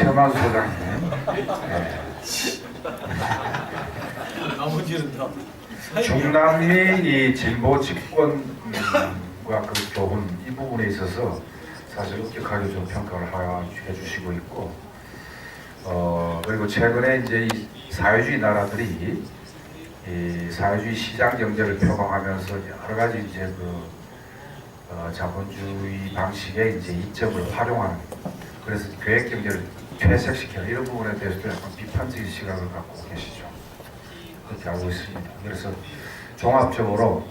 최만 소장님. 네. 너무 지른다. 중남미 이 진보 집권과 그 교훈 이 부분에 있어서 사실 엄격하게 좀 평가를 해주시고 있고, 그리고 최근에 이제 이 사회주의 나라들이 이 사회주의 시장 경제를 표방하면서 여러 가지 이제 자본주의 방식의 이제 이점을 활용하는, 그래서 계획 경제를 퇴색시키는 이런 부분에 대해서도 약간 비판적인 시각을 갖고 계시죠. 그렇게 알고 있습니다. 그래서 종합적으로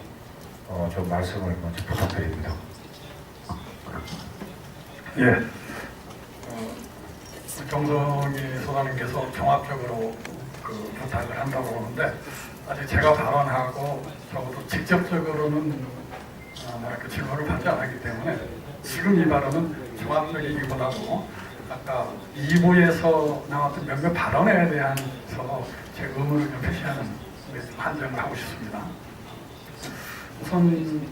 좀 말씀을 먼저 부탁드립니다. 예. 정성희 소장님께서 종합적으로 부탁을 한다고 하는데, 아직 제가 발언하고 적어도 직접적으로는 질문을 받지 않았기 때문에 지금 이 발언은 종합적이기보다도 아까 2부에서 나왔던 몇몇 발언에 대해서 제 의문을 좀 표시하는 판정을 하고 싶습니다. 우선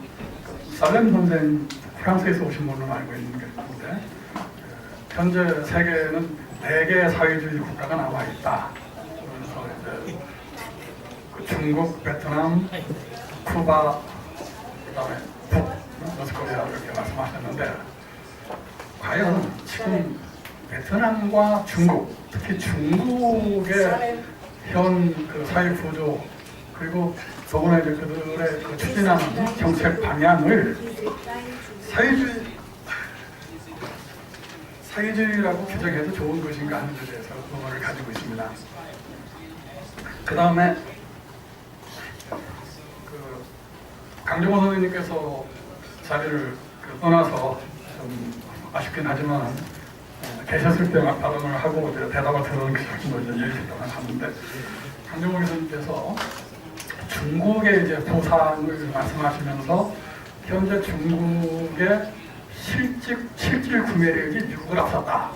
살렘 선생, 프랑스에서 오신 분으로 알고 있는 게 있는데, 현재 세계에는 4개의 사회주의 국가가 남아 있다. 그래서 이제 중국, 베트남, 쿠바, 그다음에 노스코리아 이렇게 말씀하셨는데, 과연 지금 베트남과 중국, 특히 중국의 현 사회 구조, 그리고 더구나 이제 그들의 추진하는 정책 방향을 사회주의라고 규정해도 좋은 것인가 하는 데 대해서 의문을 가지고 있습니다. 그 다음에 강정호 선생님께서 자리를 떠나서 좀 아쉽긴 하지만 계셨을 때 막 발언을 하고 이제 대답을 들어오는 게 조금 이제 예의있다고 하는데, 강정호 교수님께서 중국의 이제 부상을 말씀하시면서 현재 중국의 실질 구매력이 미국을 앞섰다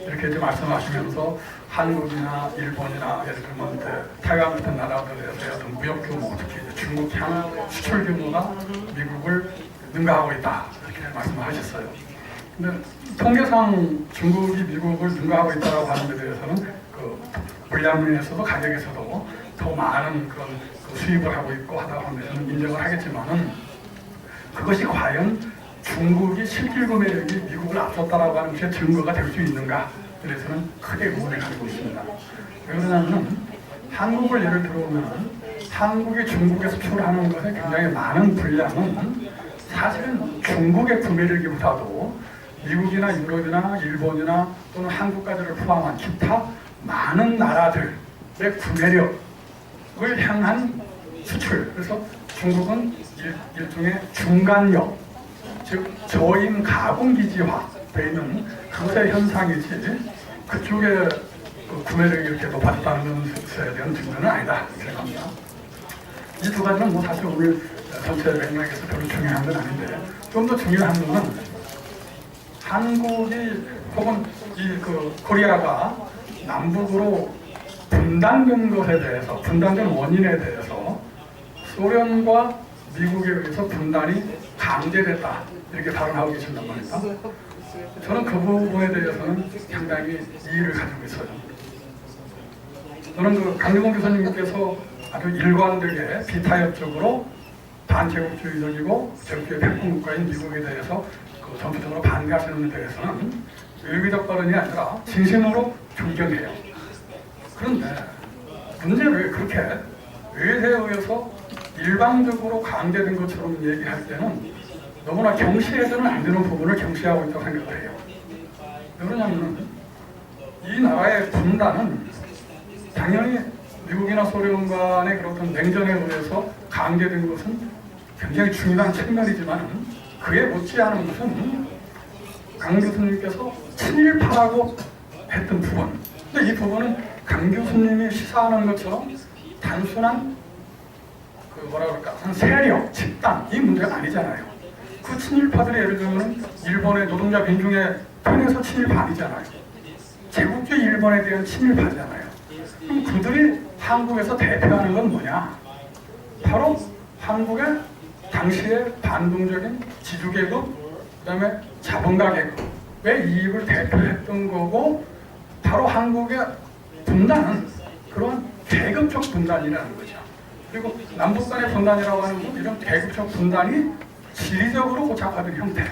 이렇게 이제 말씀하시면서 한국이나 일본이나 예를 들면 타이완 같은 나라들에서의 어떤 무역 규모, 특히 중국 향 수출 규모가 미국을 능가하고 있다 이렇게 말씀하셨어요. 근데 통계상 중국이 미국을 능가하고 있다고 하는 데 대해서는 물량면에서도 가격에서도 더 많은 그런 수입을 하고 있고 하다 보면 인정을 하겠지만은, 그것이 과연 중국이 실질 구매력이 미국을 앞섰다라고 하는 것의 증거가 될 수 있는가? 그래서는 크게 의문을 가지고 있습니다. 왜 그러냐면 한국을 예를 들어보면 한국이 중국에 수출하는 것의 굉장히 많은 분량은 사실은 중국의 구매력보다도 미국이나 유럽이나 일본이나 또는 한국까지를 포함한 기타 많은 나라들의 구매력을 향한 수출, 그래서 중국은 일종의 중간역, 즉 저임 가공기지화 되어 있는 그것의 현상이지 그쪽에 구매력이 이렇게 높아졌다는 것에 대한 증거는 아니다 생각합니다. 이 두 가지는 사실 오늘 전체 맥락에서 별로 중요한 건 아닌데, 좀 더 중요한 것은 한국이 혹은 코리아가 남북으로 분단된 것에 대해서, 분단된 원인에 대해서 소련과 미국에 의해서 분단이 강제됐다 이렇게 발언하고 계신단 말입니다. 저는 그 부분에 대해서는 상당히 이의를 가지고 있어요. 저는 강정호 교수님께서 아주 일관되게 비타협적으로 반제국주의적이고 제국주의 패권국가인 미국에 대해서 전투적으로 반대하시는 데 대해서는 외교적 발언이 아니라 진심으로 존경해요. 그런데 문제는 왜 그렇게 외세에 의해서 일방적으로 강제된 것처럼 얘기할 때는 너무나 경시해서는 안 되는 부분을 경시하고 있다고 생각을 해요. 왜 그러냐면 이 나라의 분단은 당연히 미국이나 소련 간의 그런 냉전에 의해서 강제된 것은 굉장히 중요한 측면이지만, 그에 못지않은 것은 강 교수님께서 친일파라고 했던 부분, 근데 이 부분은 강 교수님이 시사하는 것처럼 단순한 한 세력, 집단 이 문제가 아니잖아요. 그 친일파들이 예를 들면 일본의 노동자 민중의 편에서 친일파 아니잖아요. 제국주의 일본에 대한 친일파잖아요. 그럼 그들이 한국에서 대표하는 건 뭐냐? 바로 한국의 당시의 반동적인 지주계급, 그 다음에 자본가 계급의 이익을 대표했던 거고, 바로 한국의 분단은 그런 계급적 분단이라는 거죠. 그리고 남북 간의 분단이라고 하는 건 이런 계급적 분단이 지리적으로 고착화된 형태.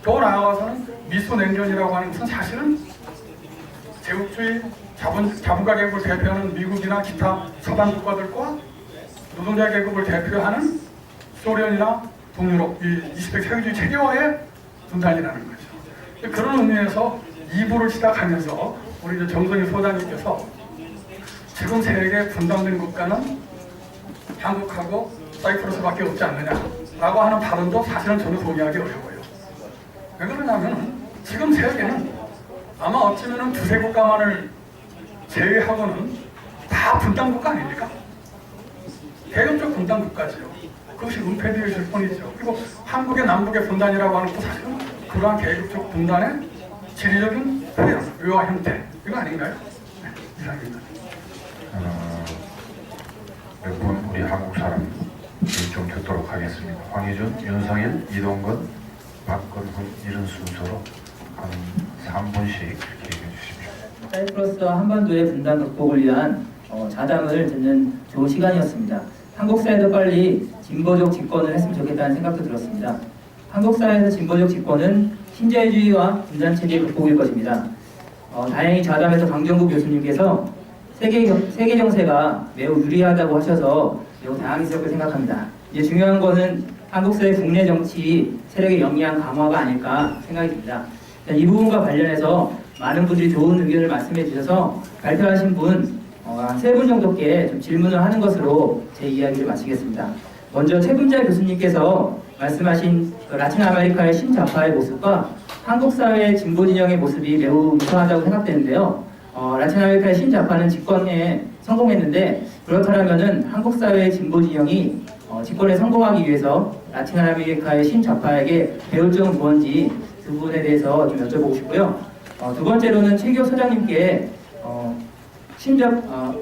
더 나아가서는 미소 냉전이라고 하는 것은 사실은 제국주의 자본가 계급을 대표하는 미국이나 기타 서방 국가들과 노동자 계급을 대표하는 소련이나 동유럽, 이 20세기 세계주의 체계화의 분단이라는 거죠. 그런 의미에서 2부를 시작하면서 우리 이제 정선희 소장님께서 지금 세계 분단된 국가는 한국하고 사이프러스밖에 없지 않느냐라고 하는 발언도 사실은 저는 동의하기 어려워요. 왜 그러냐면 지금 세계는 아마 어쩌면 두세 국가만을 제외하고는 다 분단 국가 아닙니까? 계급적 분단 국가지요. 그것이 은폐되어 있을 뿐이죠. 그리고 한국의 남북의 분단이라고 하는 것도 사실은 그러한 계급적 분단의 지리적인 표현, 외화 형태 이거 아닌가요? 네, 이상입니다. 몇 분 우리 한국 사람 좀 듣도록 하겠습니다. 황희준, 윤성일, 이동건, 박건훈 이런 순서로 한 3분씩 이렇게 얘기해 주십시오. 사이프러스와 한반도의 분단 극복을 위한 자담을 듣는 좋은 시간이었습니다. 한국 사회도 빨리 진보적 집권을 했으면 좋겠다는 생각도 들었습니다. 한국 사회에서 진보적 집권은 신자유주의와 분단체제 극복일 것입니다. 다행히 자담에서 강정국 교수님께서 세계 정세가 매우 유리하다고 하셔서 매우 다행스럽게 생각합니다. 이제 중요한 거는 한국 사회 국내 정치 세력의 영향 강화가 아닐까 생각이 듭니다. 이 부분과 관련해서 많은 분들이 좋은 의견을 말씀해 주셔서 발표하신 분 한 3분 정도께 좀 질문을 하는 것으로 제 이야기를 마치겠습니다. 먼저 최분자 교수님께서 말씀하신 라틴 아메리카의 신좌파의 모습과 한국 사회의 진보 진영의 모습이 매우 유사하다고 생각되는데요. 라틴 아메리카의 신좌파는 집권에 성공했는데 그렇다면은 한국 사회의 진보 진영이 집권에 성공하기 위해서 라틴 아메리카의 신좌파에게 배울 점은 무엇인지 그 부분에 대해서 좀 여쭤보고 싶고요. 두 번째로는 최기호 소장님께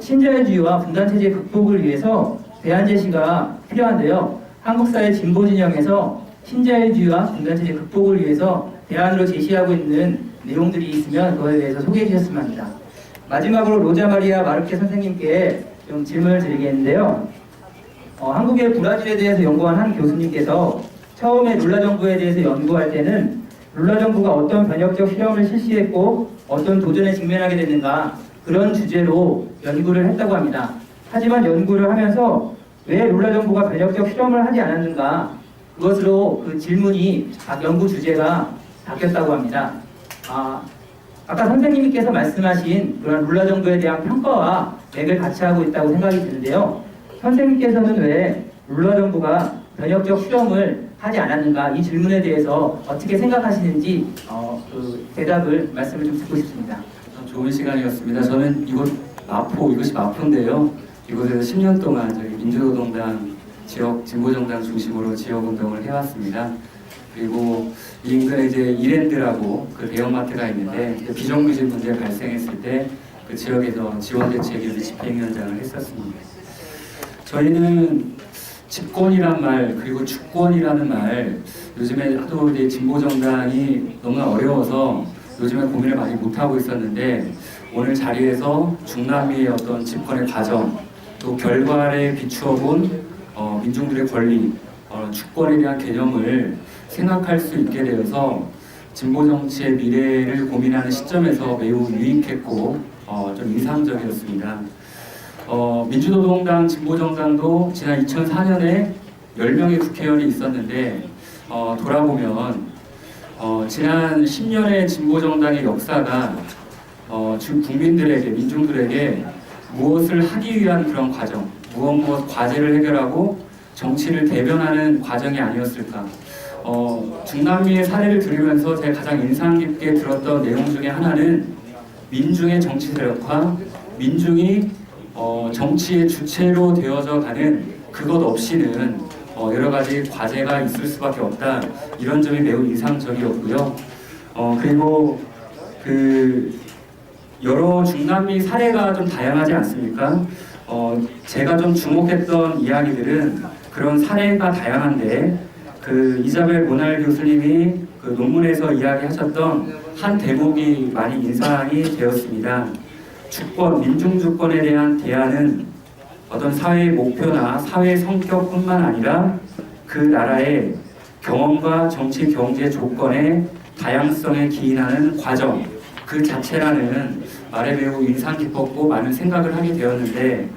신자유주의와 분단체제 극복을 위해서 대안 제시가 필요한데요. 한국 사회 진보 진영에서 신자유주의와 분단체제 극복을 위해서 대안으로 제시하고 있는 내용들이 있으면 그거에 대해서 소개해 주셨으면 합니다. 마지막으로 로자 마리아 마르케 선생님께 좀 질문을 드리겠는데요. 한국의 브라질에 대해서 연구한 한 교수님께서 처음에 룰라 정부에 대해서 연구할 때는 룰라 정부가 어떤 변혁적 실험을 실시했고 어떤 도전에 직면하게 됐는가 그런 주제로 연구를 했다고 합니다. 하지만 연구를 하면서 왜 룰라 정부가 변혁적 실험을 하지 않았는가 그것으로 그 질문이 연구 주제가 바뀌었다고 합니다. 아까 선생님께서 말씀하신 그런 룰라 정부에 대한 평가와 맥을 같이 하고 있다고 생각이 드는데요. 선생님께서는 왜 룰라 정부가 변혁적 실험을 하지 않았는가 이 질문에 대해서 어떻게 생각하시는지 그 대답을 말씀을 좀 듣고 싶습니다. 좋은 시간이었습니다. 저는 이것이 마포인데요. 이곳에서 10년 동안 저희 민주노동당 지역 진보정당 중심으로 지역운동을 해왔습니다. 그리고 이 인근에 이제 이랜드라고 그 대형마트가 있는데 비정규직 문제 발생했을 때 그 지역에서 지원대책위원회 집행위원장을 했었습니다. 저희는 집권이란 말 그리고 주권이라는 말 요즘에 하도 이제 진보정당이 너무 어려워서 요즘에 고민을 많이 못하고 있었는데 오늘 자리에서 중남미의 어떤 집권의 과정 또 결과를 비추어 본 민중들의 권리 주권에 대한 개념을 생각할 수 있게 되어서 진보 정치의 미래를 고민하는 시점에서 매우 유익했고 좀 인상적이었습니다. 민주노동당 진보정당도 지난 2004년에 10명의 국회의원이 있었는데 돌아보면 지난 10년의 진보정당의 역사가 국민들에게 민중들에게 무엇을 하기 위한 그런 과정 무엇 과제를 해결하고 정치를 대변하는 과정이 아니었을까. 중남미의 사례를 들으면서 제가 가장 인상 깊게 들었던 내용 중에 하나는 민중의 정치 세력화, 민중이 정치의 주체로 되어져 가는 그것 없이는 여러 가지 과제가 있을 수밖에 없다. 이런 점이 매우 인상적이었고요. 그리고 여러 중남미 사례가 좀 다양하지 않습니까? 제가 좀 주목했던 이야기들은 그런 사례가 다양한데 이자벨 모날 교수님이 그 논문에서 이야기하셨던 한 대목이 많이 인상이 되었습니다. 주권, 민중주권에 대한 대안은 어떤 사회의 목표나 사회 성격뿐만 아니라 그 나라의 경험과 정치 경제 조건의 다양성에 기인하는 과정 그 자체라는 말에 매우 인상 깊었고 많은 생각을 하게 되었는데,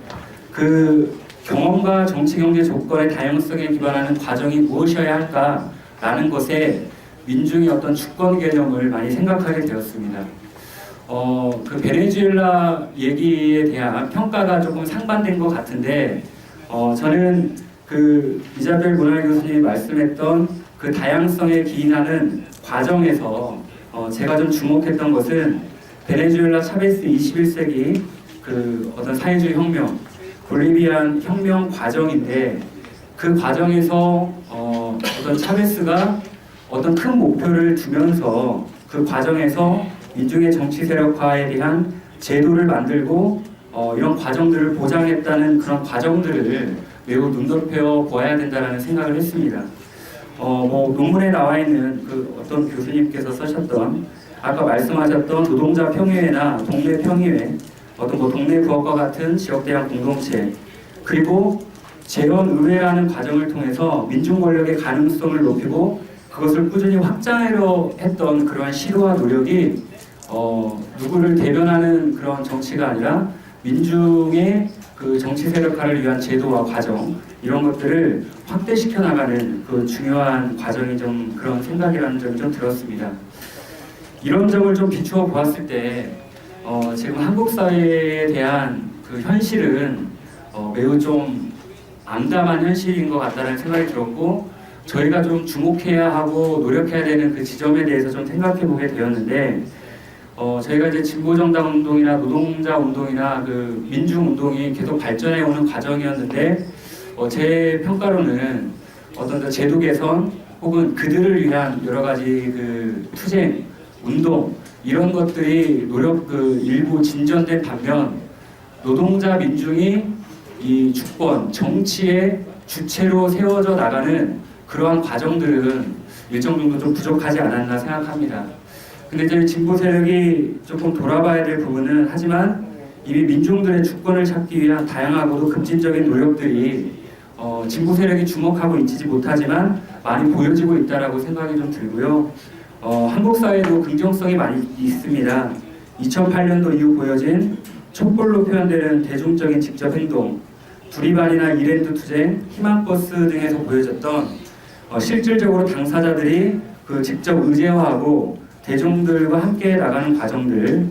그 경험과 정치 경제 조건의 다양성에 기반하는 과정이 무엇이어야 할까라는 것에 민중의 어떤 주권 개념을 많이 생각하게 되었습니다. 그 베네수엘라 얘기에 대한 평가가 조금 상반된 것 같은데, 저는 그 이자벨 모날 교수님이 말씀했던 그 다양성에 기인하는 과정에서 제가 좀 주목했던 것은 베네수엘라 차베스 21세기 그 어떤 사회주의 혁명, 볼리비안 혁명 과정인데, 그 과정에서 어떤 차베스가 어떤 큰 목표를 두면서 그 과정에서 민중의 정치 세력화에 대한 제도를 만들고 이런 과정들을 보장했다는 그런 과정들을 매우 눈높여 보아야 된다는 생각을 했습니다. 뭐 논문에 나와 있는 그 어떤 교수님께서 쓰셨던 아까 말씀하셨던 노동자 평의회나 동네 평의회, 어떤 뭐 동네 부업과 같은 지역대학 공동체, 그리고 재헌의회라는 과정을 통해서 민중 권력의 가능성을 높이고 그것을 꾸준히 확장하려 했던 그러한 시도와 노력이 누구를 대변하는 그런 정치가 아니라 민중의 그 정치 세력화를 위한 제도와 과정, 이런 것들을 확대시켜 나가는 그 중요한 과정이 좀 그런 생각이라는 점이 좀 들었습니다. 이런 점을 좀 비추어 보았을 때 지금 한국 사회에 대한 그 현실은 매우 좀 암담한 현실인 것 같다는 생각이 들었고, 저희가 좀 주목해야 하고 노력해야 되는 그 지점에 대해서 좀 생각해 보게 되었는데, 저희가 이제 진보정당 운동이나 노동자 운동이나 그 민중 운동이 계속 발전해 오는 과정이었는데, 제 평가로는 어떤 제도 개선 혹은 그들을 위한 여러 가지 그 투쟁, 운동 이런 것들이 노력 그 일부 진전된 반면, 노동자 민중이 이 주권, 정치의 주체로 세워져 나가는 그러한 과정들은 일정 정도 좀 부족하지 않았나 생각합니다. 근데 이제 진보 세력이 조금 돌아봐야 될 부분은, 하지만 이미 민중들의 주권을 찾기 위한 다양하고도 급진적인 노력들이 진보 세력이 주목하고 있지 못하지만 많이 보여지고 있다라고 생각이 좀 들고요. 한국 사회도 긍정성이 많이 있습니다. 2008년도 이후 보여진 촛불로 표현되는 대중적인 직접 행동, 두리반이나 이랜드 투쟁, 희망버스 등에서 보여졌던 실질적으로 당사자들이 그 직접 의제화하고 대중들과 함께 나가는 과정들,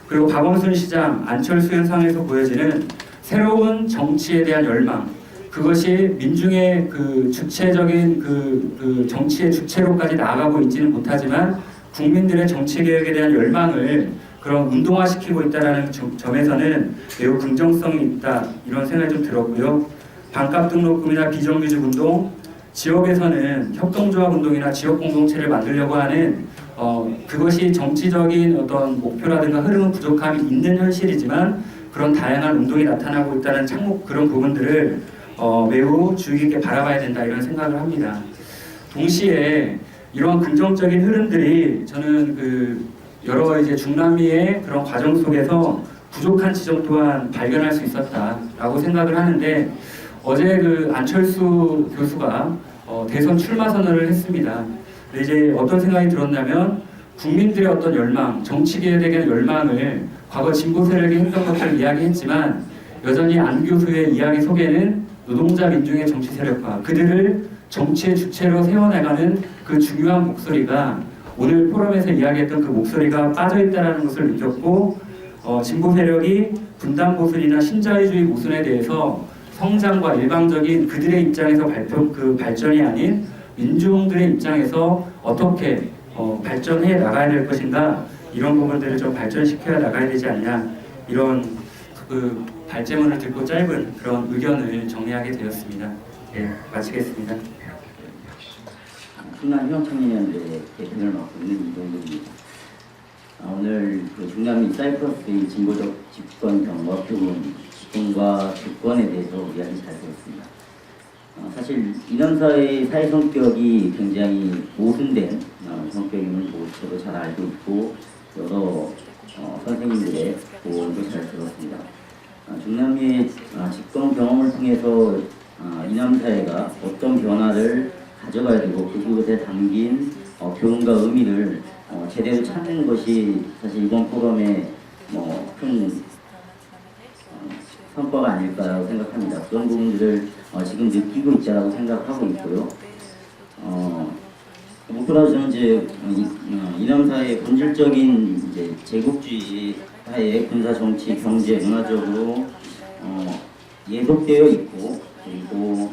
그리고 박원순 시장, 안철수 현상에서 보여지는 새로운 정치에 대한 열망, 그것이 민중의 그 주체적인 그 정치의 주체로까지 나아가고 있지는 못하지만 국민들의 정치 개혁에 대한 열망을 그런 운동화시키고 있다는 점에서는 매우 긍정성이 있다, 이런 생각이 좀 들었고요. 반값 등록금이나 비정규직 운동, 지역에서는 협동조합 운동이나 지역 공동체를 만들려고 하는 그것이 정치적인 어떤 목표라든가 흐름은 부족함이 있는 현실이지만 그런 다양한 운동이 나타나고 있다는 그런 부분들을 매우 주의 깊게 바라봐야 된다, 이런 생각을 합니다. 동시에 이러한 긍정적인 흐름들이 저는 그 여러 이제 중남미의 그런 과정 속에서 부족한 지점 또한 발견할 수 있었다라고 생각을 하는데, 어제 그 안철수 교수가 대선 출마 선언을 했습니다. 근데 이제 어떤 생각이 들었냐면, 국민들의 어떤 열망, 정치 개혁에 대한 열망을 과거 진보 세력이 했던 것들을 이야기했지만, 여전히 안 교수의 이야기 속에는 노동자 민중의 정치 세력화, 그들을 정치의 주체로 세워나가는 그 중요한 목소리가, 오늘 포럼에서 이야기했던 그 목소리가 빠져있다는 것을 느꼈고, 진보 세력이 분단 모순이나 신자유주의 모순에 대해서 성장과 일방적인 그들의 입장에서 발전이 아닌 민중들의 입장에서 어떻게 발전해 나가야 될 것인가, 이런 부분들을 좀 발전시켜야 나가야 되지 않냐, 이런 그 발제문을 듣고 짧은 그런 의견을 정리하게 되었습니다. 네, 마치겠습니다. 충남 희망청년연대 대표를 맡고 있는 이동국입니다. 오늘 그 중남미 사이프러스의 진보적 집권 경과 표본, 집권과 주권에 대해서 이야기 잘 들었습니다. 사실 이런 사회의 사회 성격이 굉장히 모순된 성격임을 저도 잘 알고 있고 여러 선생님들의 조언도 잘 들었습니다. 중남미의 집권 경험을 통해서 이남사회가 어떤 변화를 가져가야 되고 그것에 담긴 교훈과 의미를 제대로 찾는 것이 사실 이번 포럼의 큰 성과가 아닐까라고 생각합니다. 그런 부분들을 지금 느끼고 있다라고 생각하고 있고요. 무엇보다도 저는 이제 이남사회의 본질적인 이제 제국주의 하에 군사, 정치, 경제, 문화적으로 예속되어 있고 그리고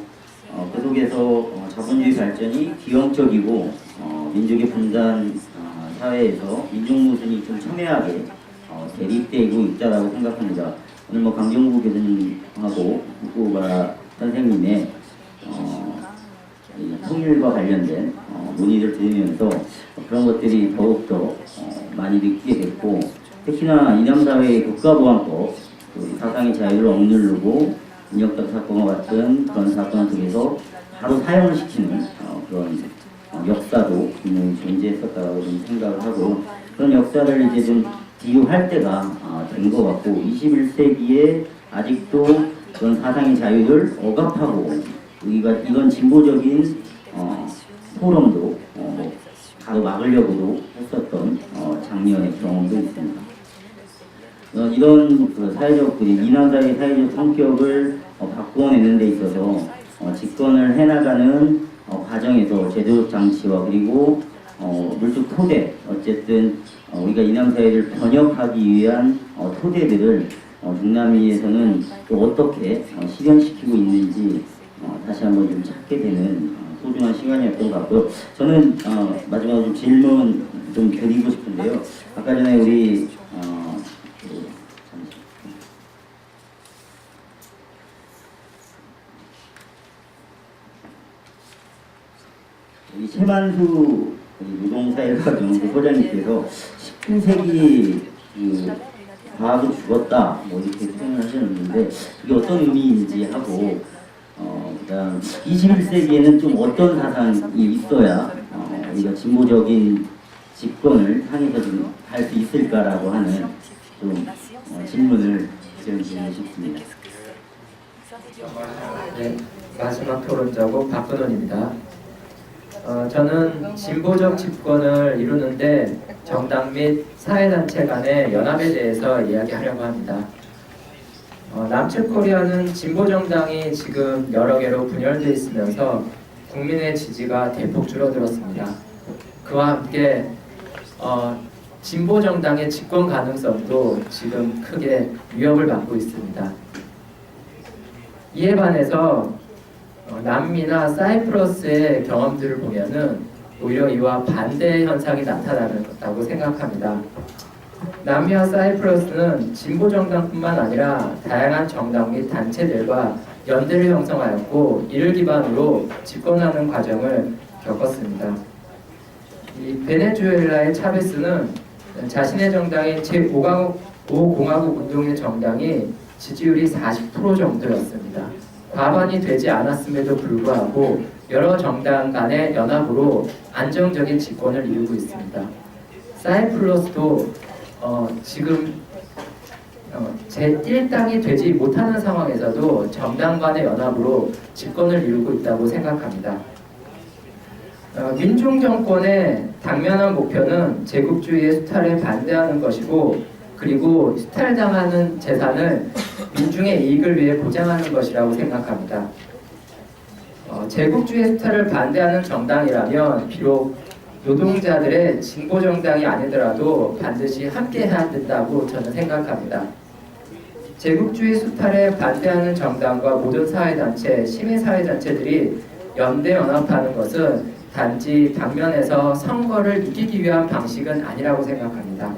그 속에서 자본주의 발전이 기형적이고 민족의 분단 사회에서 민족 모순이 좀 첨예하게 대립되고 있다라고 생각합니다. 오늘 강정구 교수님하고 후쿠오카 선생님의 이 통일과 관련된 논의를 들으면서 그런 것들이 더욱더 많이 느끼게 됐고 특히나 이남사회의 국가보안법 사상의 자유를 억누르고 인혁당 사건과 같은 그런 사건 속에서 바로 사용을 시키는 그런 역사도 분명히 존재했었다고 좀 생각을 하고 그런 역사를 이제 좀 뒤로할 때가 된 것 같고 21세기에 아직도 그런 사상의 자유를 억압하고 우리가 이런 진보적인 포럼도 가로막으려고도 했었던 작년의 경험도 있습니다. 이런 그 사회적 이남사회의 사회적 성격을 바꾸어내는 데 있어서 집권을 해나가는 과정에서 제도적 장치와 그리고 물적 토대 어쨌든 우리가 이남사회를 번역하기 위한 토대들을 중남미에서는 또 어떻게 실현시키고 있는지 다시 한번 좀 찾게 되는 소중한 시간이었던 것 같고요. 저는 마지막으로 좀 질문 좀 드리고 싶은데요. 아까 전에 우리 이 최만수 노동사회과정 소장님께서 19세기 과학은 죽었다 뭐 이렇게 표현을 하셨는데 그게 어떤 의미인지 하고 그다음 21세기에는 좀 어떤 사상이 있어야 우리가 진보적인 집권을 향해서 좀 할 수 있을까라고 하는 좀 질문을 드리고 싶습니다. 네, 마지막 토론자고 박근원입니다. 저는 진보적 집권을 이루는데 정당 및 사회단체 간의 연합에 대해서 이야기하려고 합니다. 남측코리아는 진보정당이 지금 여러 개로 분열되어 있으면서 국민의 지지가 대폭 줄어들었습니다. 그와 함께 진보정당의 집권 가능성도 지금 크게 위협을 받고 있습니다. 이에 반해서 남미나 사이프러스의 경험들을 보면은 오히려 이와 반대 현상이 나타나는다고 생각합니다. 남미와 사이프러스는 진보 정당뿐만 아니라 다양한 정당 및 단체들과 연대를 형성하였고 이를 기반으로 집권하는 과정을 겪었습니다. 이 베네수엘라의 차베스는 자신의 정당인 제5공화국 운동의 정당이 지지율이 40% 정도였습니다. 과반이 되지 않았음에도 불구하고 여러 정당 간의 연합으로 안정적인 집권을 이루고 있습니다. 사이프러스도 지금 제1당이 되지 못하는 상황에서도 정당 간의 연합으로 집권을 이루고 있다고 생각합니다. 민중 정권의 당면한 목표는 제국주의의 수탈에 반대하는 것이고 그리고 수탈당하는 재산을 민중의 이익을 위해 보장하는 것이라고 생각합니다. 제국주의 수탈을 반대하는 정당이라면 비록 노동자들의 진보정당이 아니더라도 반드시 함께해야 된다고 저는 생각합니다. 제국주의 수탈에 반대하는 정당과 모든 사회단체, 시민사회단체들이 연대연합하는 것은 단지 당면에서 선거를 이기기 위한 방식은 아니라고 생각합니다.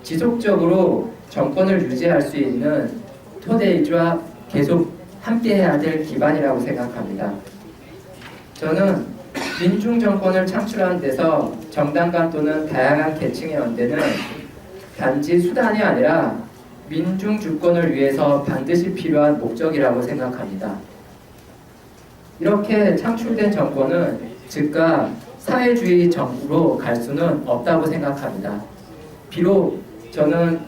지속적으로 정권을 유지할 수 있는 토대이자 계속 함께해야 될 기반이라고 생각합니다. 저는 민중 정권을 창출하는 데서 정당 간 또는 다양한 계층의 연대는 단지 수단이 아니라 민중 주권을 위해서 반드시 필요한 목적이라고 생각합니다. 이렇게 창출된 정권은 즉각 사회주의 정부로 갈 수는 없다고 생각합니다. 비록 저는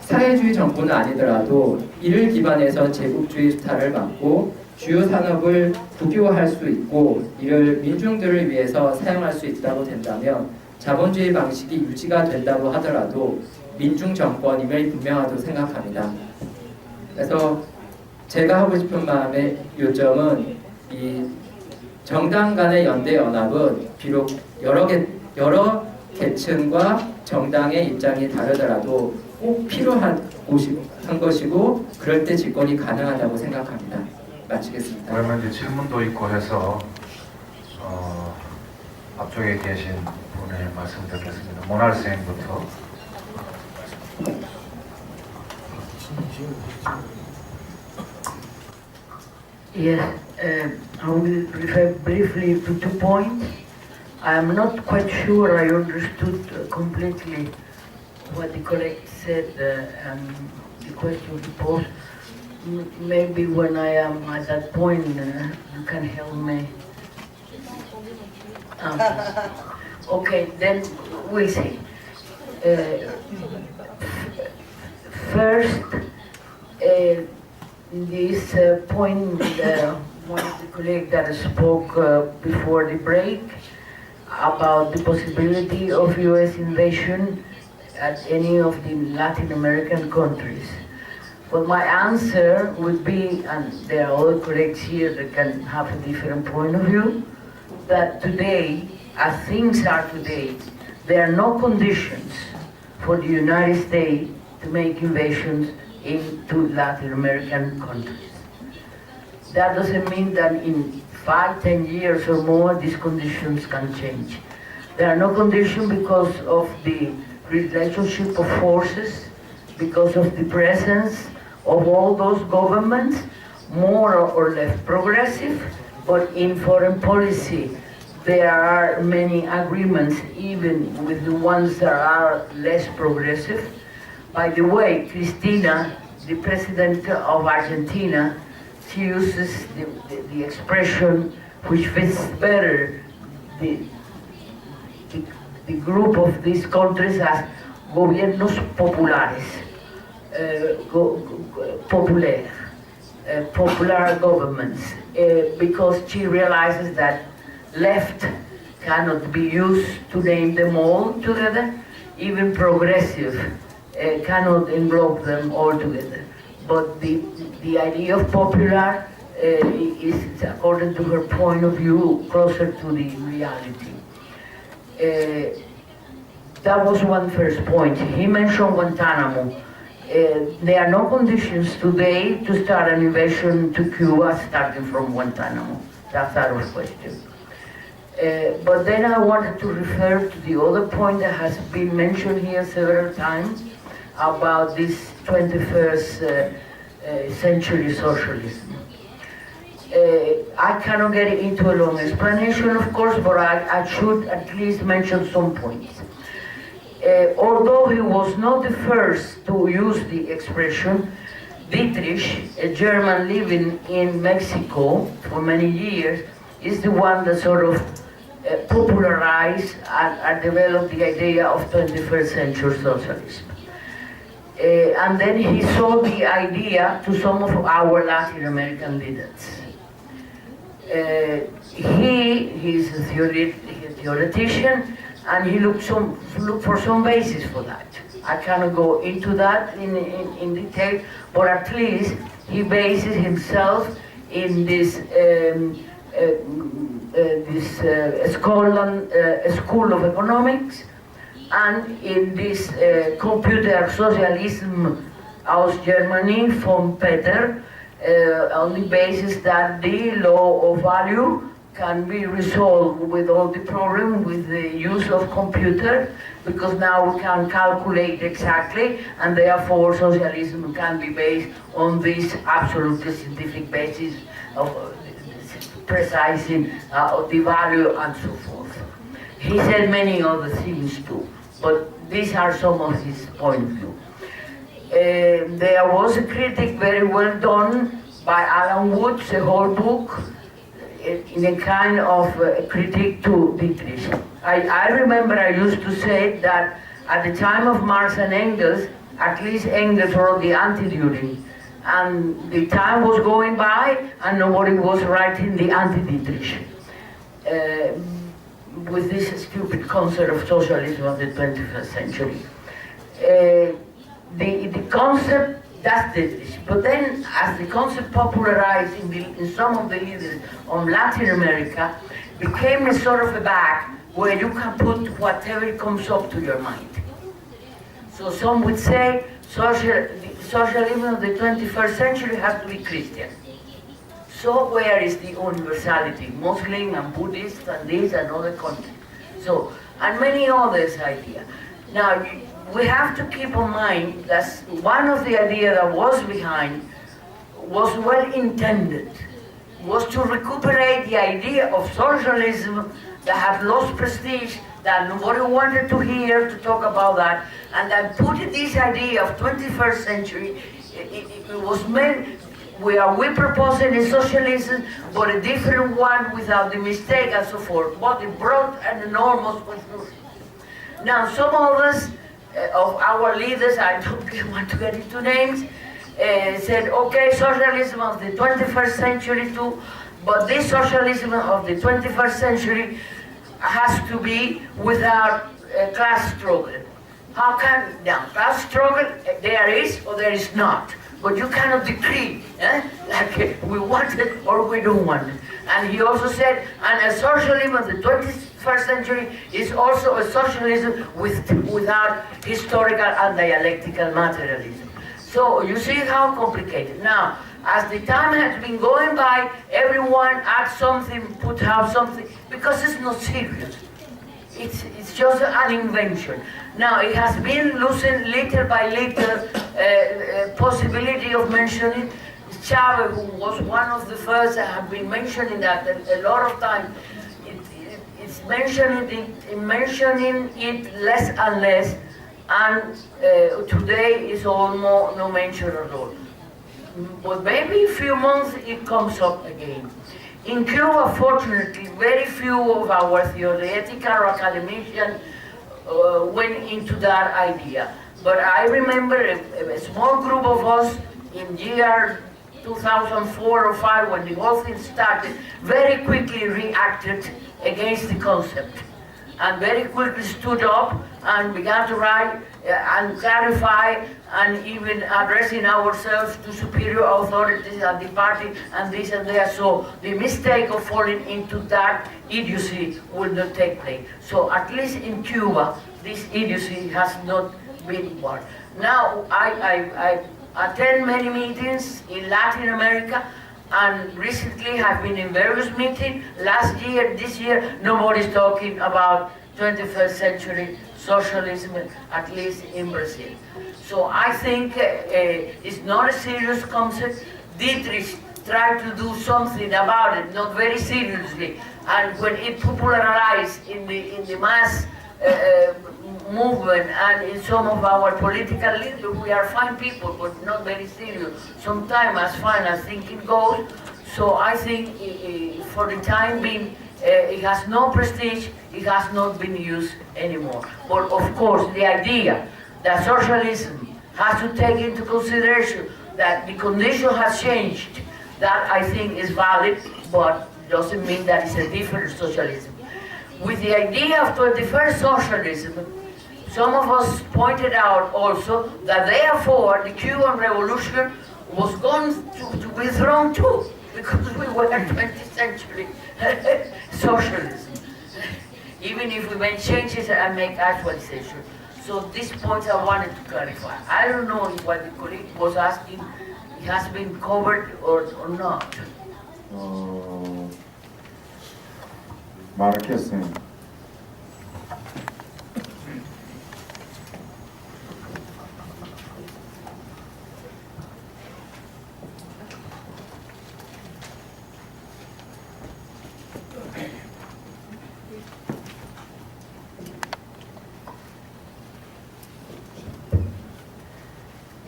사회주의 정부는 아니더라도 이를 기반해서 제국주의 수탈을 막고 주요 산업을 국유화할 수 있고 이를 민중들을 위해서 사용할 수 있다고 된다면 자본주의 방식이 유지가 된다고 하더라도 민중 정권임을 분명하다고 생각합니다. 그래서 제가 하고 싶은 마음의 요점은 이 정당 간의 연대 연합은 비록 여러 계층과 정당의 입장이 다르더라도 꼭 필요한 것이고 그럴 때 집권이 가능하다고 생각합니다. 마치겠습니다. 그러면 이제 질문도 있고 해서 앞쪽에 계신 분의 말씀 듣겠습니다. 모날 선생님부터. Yes, I will refer briefly to 2 points. I am not quite sure I understood completely what the colleague said and the question he posed. Maybe when I am at that point, you can help me. Okay, then we'll see. First, this point, one of the colleagues that spoke before the break about the possibility of U.S. invasion at any of the Latin American countries. Well, my answer would be, and there are other colleagues here that can have a different point of view, that today, as things are today, there are no conditions for the United States to make invasions into Latin American countries. That doesn't mean that in 5, 10 years or more, these conditions can change. There are no conditions because of the relationship of forces, because of the presence of all those governments, more or less progressive, but in foreign policy, there are many agreements, even with the ones that are less progressive. By the way, Cristina, the president of Argentina, she uses the expression which fits better the group of these countries as gobiernos populares, popular governments, because she realizes that left cannot be used to name them all together, even progressive cannot englobe them all together. But the idea of popular is, according to her point of view, closer to the reality. That was one first point. He mentioned Guantanamo. There are no conditions today to start an invasion to Cuba starting from Guantanamo. That's out of question. But then I wanted to refer to the other point that has been mentioned here several times about this 21st century socialism. I cannot get into a long explanation, of course, but I should at least mention some points. Although he was not the first to use the expression, Dietrich, a German living in Mexico for many years, is the one that sort of popularized and developed the idea of 21st century socialism. And then he sold the idea to some of our Latin American leaders. He's a theoretician, and he looked for some basis for that. I cannot go into that in detail, but at least he bases himself in this School of Economics, and in this Computer Socialism aus Germany from Peter, on the basis that the law of value can be resolved with all the problem with the use of computer, because now we can calculate exactly, and therefore socialism can be based on this absolutely scientific basis of precising the value and so forth. He said many other things too, but these are some of his point of view. There was a critic very well done by Alan Woods, a whole book. in a kind of critique to Dietrich. I remember I used to say that at the time of Marx and Engels, at least Engels wrote the Anti-Düring, and the time was going by and nobody was writing the Anti-Dietrich. With this stupid concept of socialism of the 21st century. The concept, that's Dietrich. But then, as the concept popularized in some of the leaders on Latin America, became a sort of a bag where you can put whatever comes up to your mind. So some would say the socialism of the 21st century has to be Christian. So where is the universality? Muslim and Buddhist and this and other countries. So, and many others ideas. Now, we have to keep in mind that one of the ideas that was behind was well intended, was to recuperate the idea of socialism that had lost prestige, that nobody wanted to hear to talk about that, and then put this idea of 21st century, it was meant, we proposing a socialism, but a different one without the mistake and so forth. But it brought an enormous confusion. Now, some of us, of our leaders, I don't want to get into names, said, okay, socialism of the 21st century too, but this socialism of the 21st century has to be without class struggle. How can, now, class struggle, there is or there is not. But you cannot decree, like we want it or we don't want it. And he also said, and a socialism of the 21st century is also a socialism without historical and dialectical materialism. So you see how complicated. Now, as the time has been going by, everyone adds something, put out something, because it's not serious. It's just an invention. Now, it has been losing little by little possibility of mentioning. Chavez, who was one of the first that have been mentioning that a lot of time, it's mentioning it less and less, and today is almost no mention at all. But maybe a few months it comes up again. In Cuba, fortunately, very few of our theoretical or academicians went into that idea. But I remember a small group of us in year 2004 or 5, when the whole thing started, very quickly reacted against the concept. And very quickly stood up and began to write and clarify and even addressing ourselves to superior authorities at the party and this and that. So the mistake of falling into that idiocy will not take place. So at least in Cuba, this idiocy has not been one. Now I attend many meetings in Latin America, and recently have been in various meetings. Last year, this year, nobody's talking about 21st century socialism, at least in Brazil. So I think it's not a serious concept. Dietrich tried to do something about it, not very seriously. And when it popularized in the mass movement and in some of our political leaders, we are fine people, but not very serious. Sometimes as fine as thinking goes. So I think for the time being, it has no prestige, it has not been used anymore. But of course, the idea that socialism has to take into consideration that the condition has changed, that I think is valid, but doesn't mean that it's a different socialism. With the idea of 21st socialism, some of us pointed out also that therefore the Cuban Revolution was going to be thrown too, because we were in 20th century socialism, even if we made changes and make actualization. So these points I wanted to clarify. I don't know if what the colleague was asking it has been covered or not. 말했어요.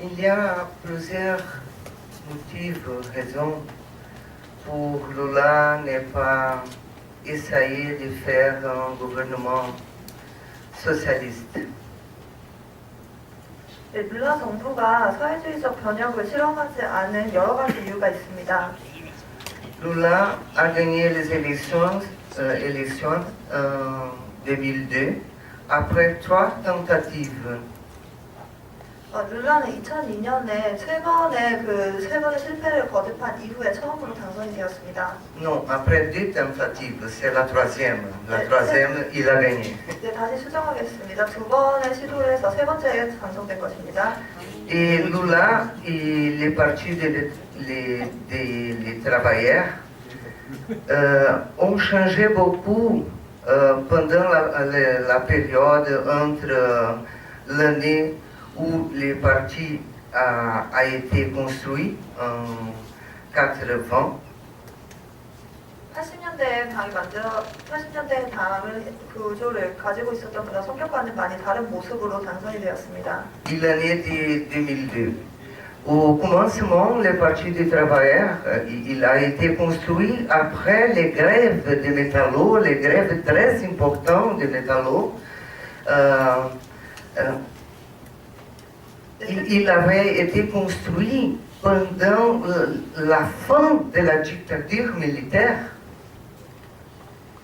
Il y a plusieurs motifs, raisons pour Lula n'est pas essayer de faire un gouvernement socialiste. 네, 룰라 정부가 사회주의적 변혁을 실험하지 않은 여러 가지 이유가 있습니다. Lula a gagné les élections en 2002 après 3 tentatives. 룰라는 2002년에 세 번의 실패를 거듭한 이후에 처음으로 당선이 되었습니다. Non, après 2 tentatives, c'est la troisième. La troisième, il a gagné. 네, 다시 수정하겠습니다. 두 번의 시도를 해서 세 번째에 당선된 것입니다. Et Lula et les partis des travailleurs ont changé beaucoup pendant la période entre l'année où le parti a été construit en 80. 80년대에 당을 구조를 가지고 있었던 그런 성격과는 많이 다른 모습으로 당선이 되었습니다. Et l'année de 2002. Au commencement, le Parti des travailleurs, il a été construit après les grèves de métallos, les grèves très importantes de métallos. Il avait été construit pendant la fin de la dictature militaire.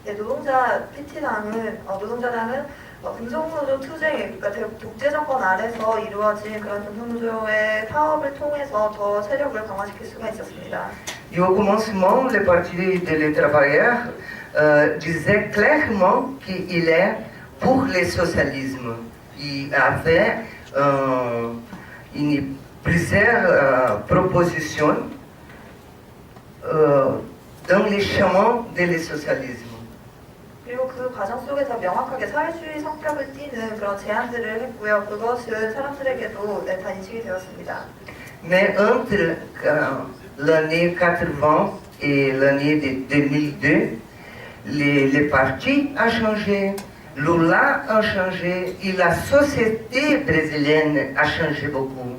네, 노동자당은 금속노조 투쟁, 그러니까 독재 정권 아래서 이루어진 그런 금속노조의 파업을 통해서 더 세력을 강화시킬 수가 있었습니다. Et au commencement, le Parti des travailleurs disait clairement qu'il est pour le socialisme. Il avait plusieurs propositions dans les chemins de socialisme. 그리고 그 과정 속에서 명확하게 사회주의 성격을 띠는 그런 제안들을 했고요. 그것은 사람들에게도 다 인식이 되었습니다. Mais entre l'année 80 et l'année de 2002, le parti a changé, Lula a changé et la société brésilienne a changé beaucoup.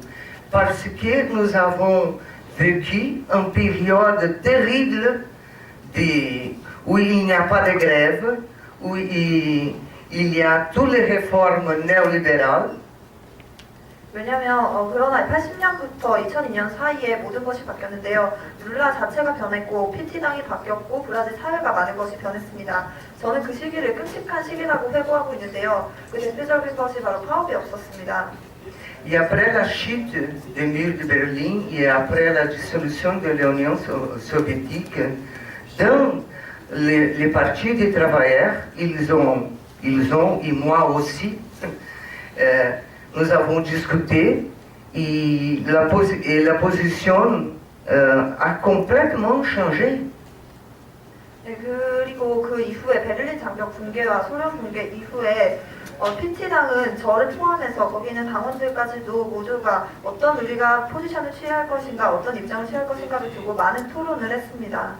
Parce que nous avons vécu une période terrible où il n'y a pas de grève, où il y a toutes les réformes néolibérales. 왜냐하면 그러나 80년부터 2002년 사이에 모든 것이 바뀌었는데요. 룰라 자체가 변했고 PT당이 바뀌었고 브라질 사회가 많은 것이 변했습니다. 저는 그 시기를 끔찍한 시기라고 회고하고 있는데요. 그 대표적인 것이 바로 파업이 없었습니다. Et après la chute du mur de Berlin et après la dissolution de l'Union soviétique, dans les partis des travailleurs, ils ont, et moi aussi, nous avons discuté et la position a complètement changé. 네, 그리고 그 이후에 베를린 장벽 붕괴와 소련 붕괴 이후에 PT당은 저를 포함해서 거기 있는 당원들까지도 모두가 어떤 우리가 포지션을 취할 것인가, 어떤 입장을 취할 것인가를 두고 많은 토론을 했습니다.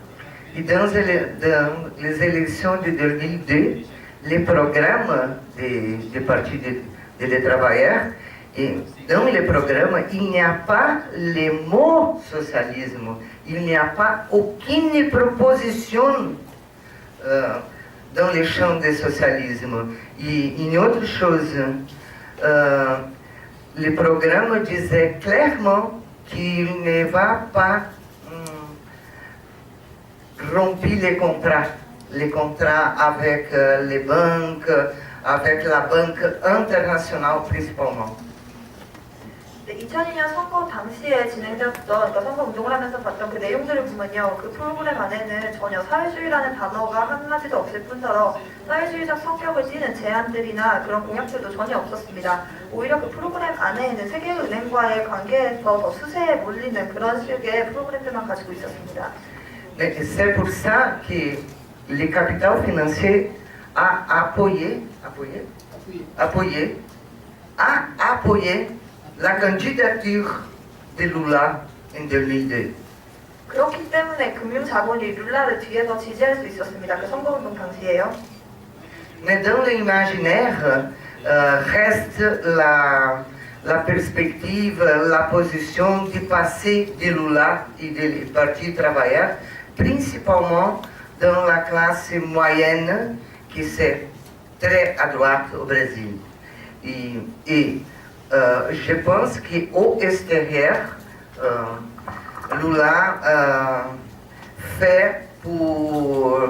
Et dans les élections de 2002, les programmes des partis des travailleurs, et dans les programmes, il n'y a pas le mot socialisme, il n'y a pas aucune proposition dans les champs du socialisme. Et une autre chose, le programme disait clairement qu'il ne va pas rompre les contrats avec les banques, avec la Banque internationale principalement. 네, 2002년 선거 당시에 진행되었던, 그러니까 선거 운동을 하면서 봤던 그 내용들을 보면요, 그 프로그램 안에는 전혀 사회주의라는 단어가 한마디도 없을 뿐더러 사회주의적 성격을 띠는 제안들이나 그런 공약들도 전혀 없었습니다. 오히려 그 프로그램 안에는 세계은행과의 관계에서 더 수세에 몰리는 그런 식의 프로그램들만 가지고 있었습니다. C'est pour ça que le capital financier a appuyé la candidature de Lula en 2002. 그렇기 때문에 금융자본이 룰라를 뒤에서 지지할 수 있었습니다. 그 선거운동 당시에요. Mais dans l'imaginaire reste la perspective, la position du passé de Lula et du Parti travailleur principalement dans la classe moyenne qui c'est très à droite au Brésil. Je pense qu'au extérieur, Lula fait pour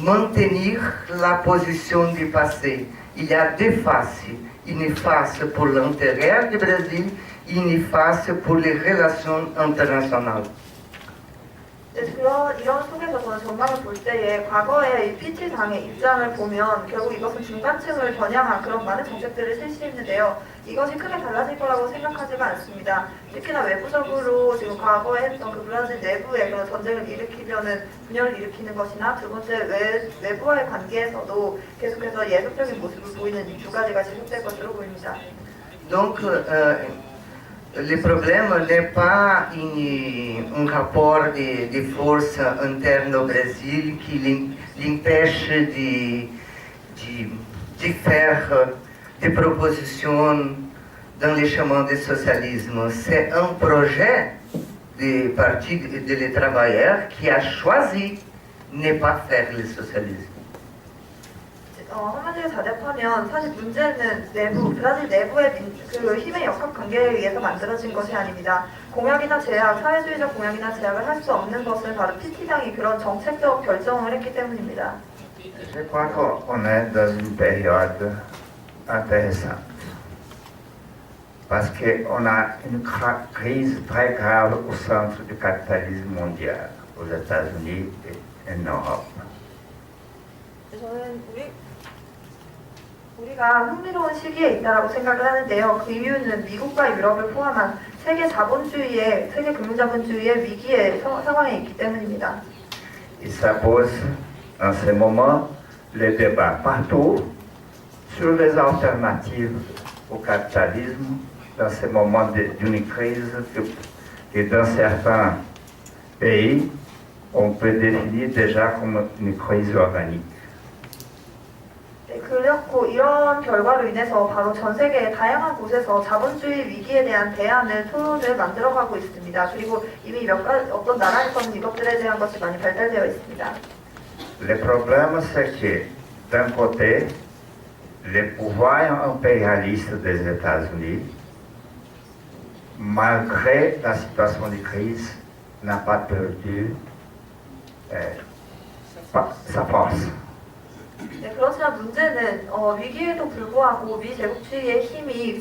maintenir la position du passé. Il y a deux faces. Une face pour l'intérieur du Brésil et une face pour les relations internationales. 네, 이런 속에서 저는 전망을 볼 때에 과거의 이 PT당의 입장을 보면 결국 이것은 중간층을 겨냥한 그런 많은 정책들을 실시했는데요. 이것이 크게 달라질 거라고 생각하지가 않습니다. 특히나 외부적으로 지금 과거에 했던 그 브라질 내부의 그런 전쟁을 일으키려는 분열을 일으키는 것이나 두 번째 외부와의 관계에서도 계속해서 예속적인 모습을 보이는 이 두 가지가 지속될 것으로 보입니다. Donc, le problème n'est pas un rapport de force interne au Brésil qui l'empêche de faire des propositions dans le chemin du socialisme. C'est un projet du Parti des travailleurs qui a choisi de ne pas faire le socialisme. 한마디로 자답하면 사실 문제는 브라질 내부의 그 힘의 역학관계에 의해서 만들어진 것이 아닙니다. 공약이나 제약, 사회주의적 공약이나 제약을 할 수 없는 것은 바로 PT당이 그런 정책적 결정을 했기 때문입니다. Je crois qu'on est dans une période intéressante parce qu'on a une crise très grave au centre du capitalisme mondial, aux États-Unis et en Europe. 저는 우리가 흥미로운 시기에 있다고 생각을 하는데요. 그 이유는 미국과 유럽을 포함한 세계 금융자본주의의 위기의 상황에 있기 때문입니다. Et ça pose en ce moment le débat partout sur les alternatives au capitalisme dans ce moment d'une crise que dans certains pays on peut définir déjà comme une crise organique. 그렇고 이런 결과로 인해서 바로 전 세계의 다양한 곳에서 자본주의 위기에 대한 대안을 토론을 만들어가고 있습니다. 그리고 이미 어떤 나라에서는 이것들에 대한 것이 많이 발달되어 있습니다. Le problème c'est que d'un côté, le pouvoir impérialiste des États-Unis, malgré la situation de crise, n'a pas perdu sa force. 네, 그렇지만 문제는 위기에도 불구하고 미 제국주의의 힘이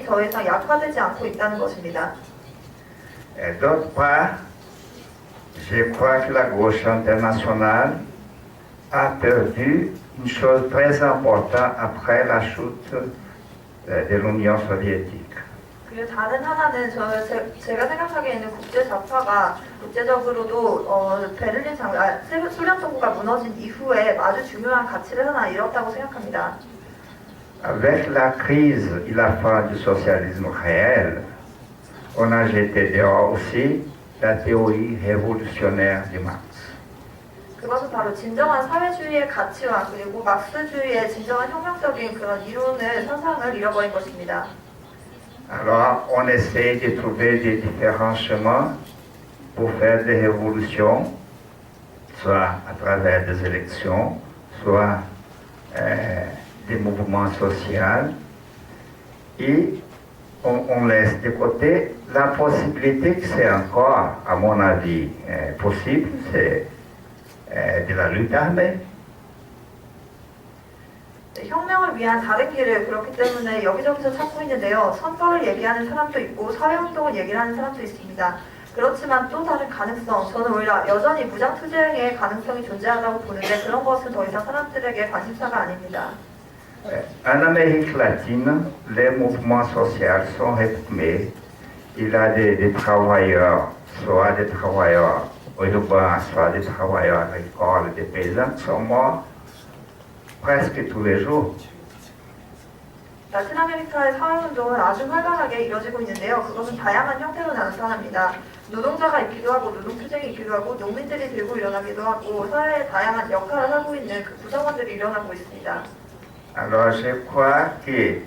더 이상 약화되지 않고 있다는 것입니다. D'autre part, je crois que la gauche internationale a perdu une chose très importante après la chute de l'Union soviétique. 그리고 다른 하나는 제가 생각하기에는 국제 좌파가 국제적으로도 소련 정부가 무너진 이후에 아주 중요한 가치를 하나 잃었다고 생각합니다. Avec la crise et la fin du socialisme réel, on a jeté dehors aussi la théorie révolutionnaire de Marx. 그것은 바로 진정한 사회주의의 가치와 그리고 막스주의의 진정한 혁명적인 그런 이론을 선상을 잃어버린 것입니다. Alors, on essaie de trouver des différents chemins pour faire des révolutions, soit à travers des élections, soit des mouvements sociaux. Et on laisse de côté la possibilité que c'est encore, à mon avis, possible, c'est de la lutte armée. 혁명을 위한 다른 길을 그렇기 때문에 여기저기서 찾고 있는데요. 선거를 얘기하는 사람도 있고 사회운동을 얘기하는 사람도 있습니다. 그렇지만 또 다른 가능성, 저는 오히려 여전히 무장투쟁의 가능성이 존재한다고 보는데 그런 것은 더 이상 사람들에게 관심사가 아닙니다. En Amérique latine, les mouvements sociaux sont réprimés. Il y a des travailleurs, soit des travailleurs urbains, soit des travailleurs agricoles, des paysans qui sont morts presque tous les jours. 라틴 아메리카의 사회운동은 아주 활발하게 이뤄지고 있는데요. 그것은 다양한 형태로 나타납니다. 노동자가 있기도 하고 노동투쟁이 있기도 하고 농민들이 들고 일어나기도 하고 사회의 다양한 역할을 하고 있는 그 구성원들이 일어나고 있습니다. Alors je crois que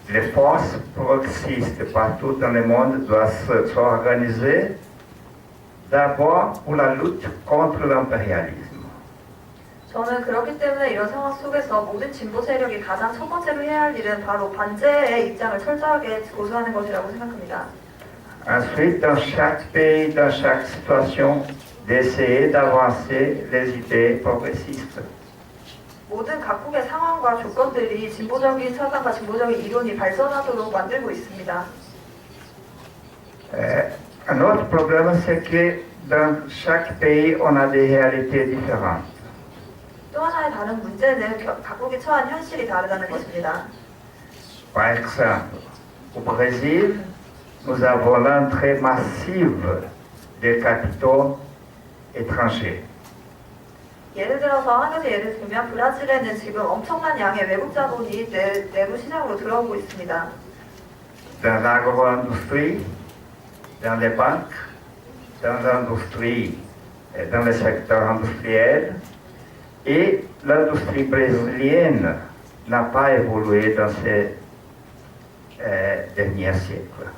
les forces progressistes partout dans le monde doivent s'organiser d'abord pour la lutte contre l'impérialisme. 저는 그렇기 때문에 이런 상황 속에서 모든 진보 세력이 가장 첫 번째로 해야 할 일은 바로 반제의 입장을 철저하게 고수하는 것이라고 생각합니다. Ensuite, dans chaque pays, dans chaque situation, d'essayer d'avancer les idées progressistes. 모든 각국의 상황과 조건들이 진보적인 사상과 진보적인 이론이 발전하도록 만들고 있습니다. Un autre problème, c'est que dans chaque pays, on a des réalités différentes. 또 하나의 다른 문제는 각국이 처한 현실이 다르다는 것입니다. Par exemple, au Brésil, nous avons l'entrée massive des capitaux étrangers. 예를 들어서 한 가지 예를 들면 브라질에는 지금 엄청난 양의 외국 자본이 내부 시장으로 들어오고 있습니다. Dans l'agro-industrie, dans les banques, dans l'industrie, dans le secteur industriel. Et l'industrie brésilienne n'a pas évolué dans ces derniers siècles.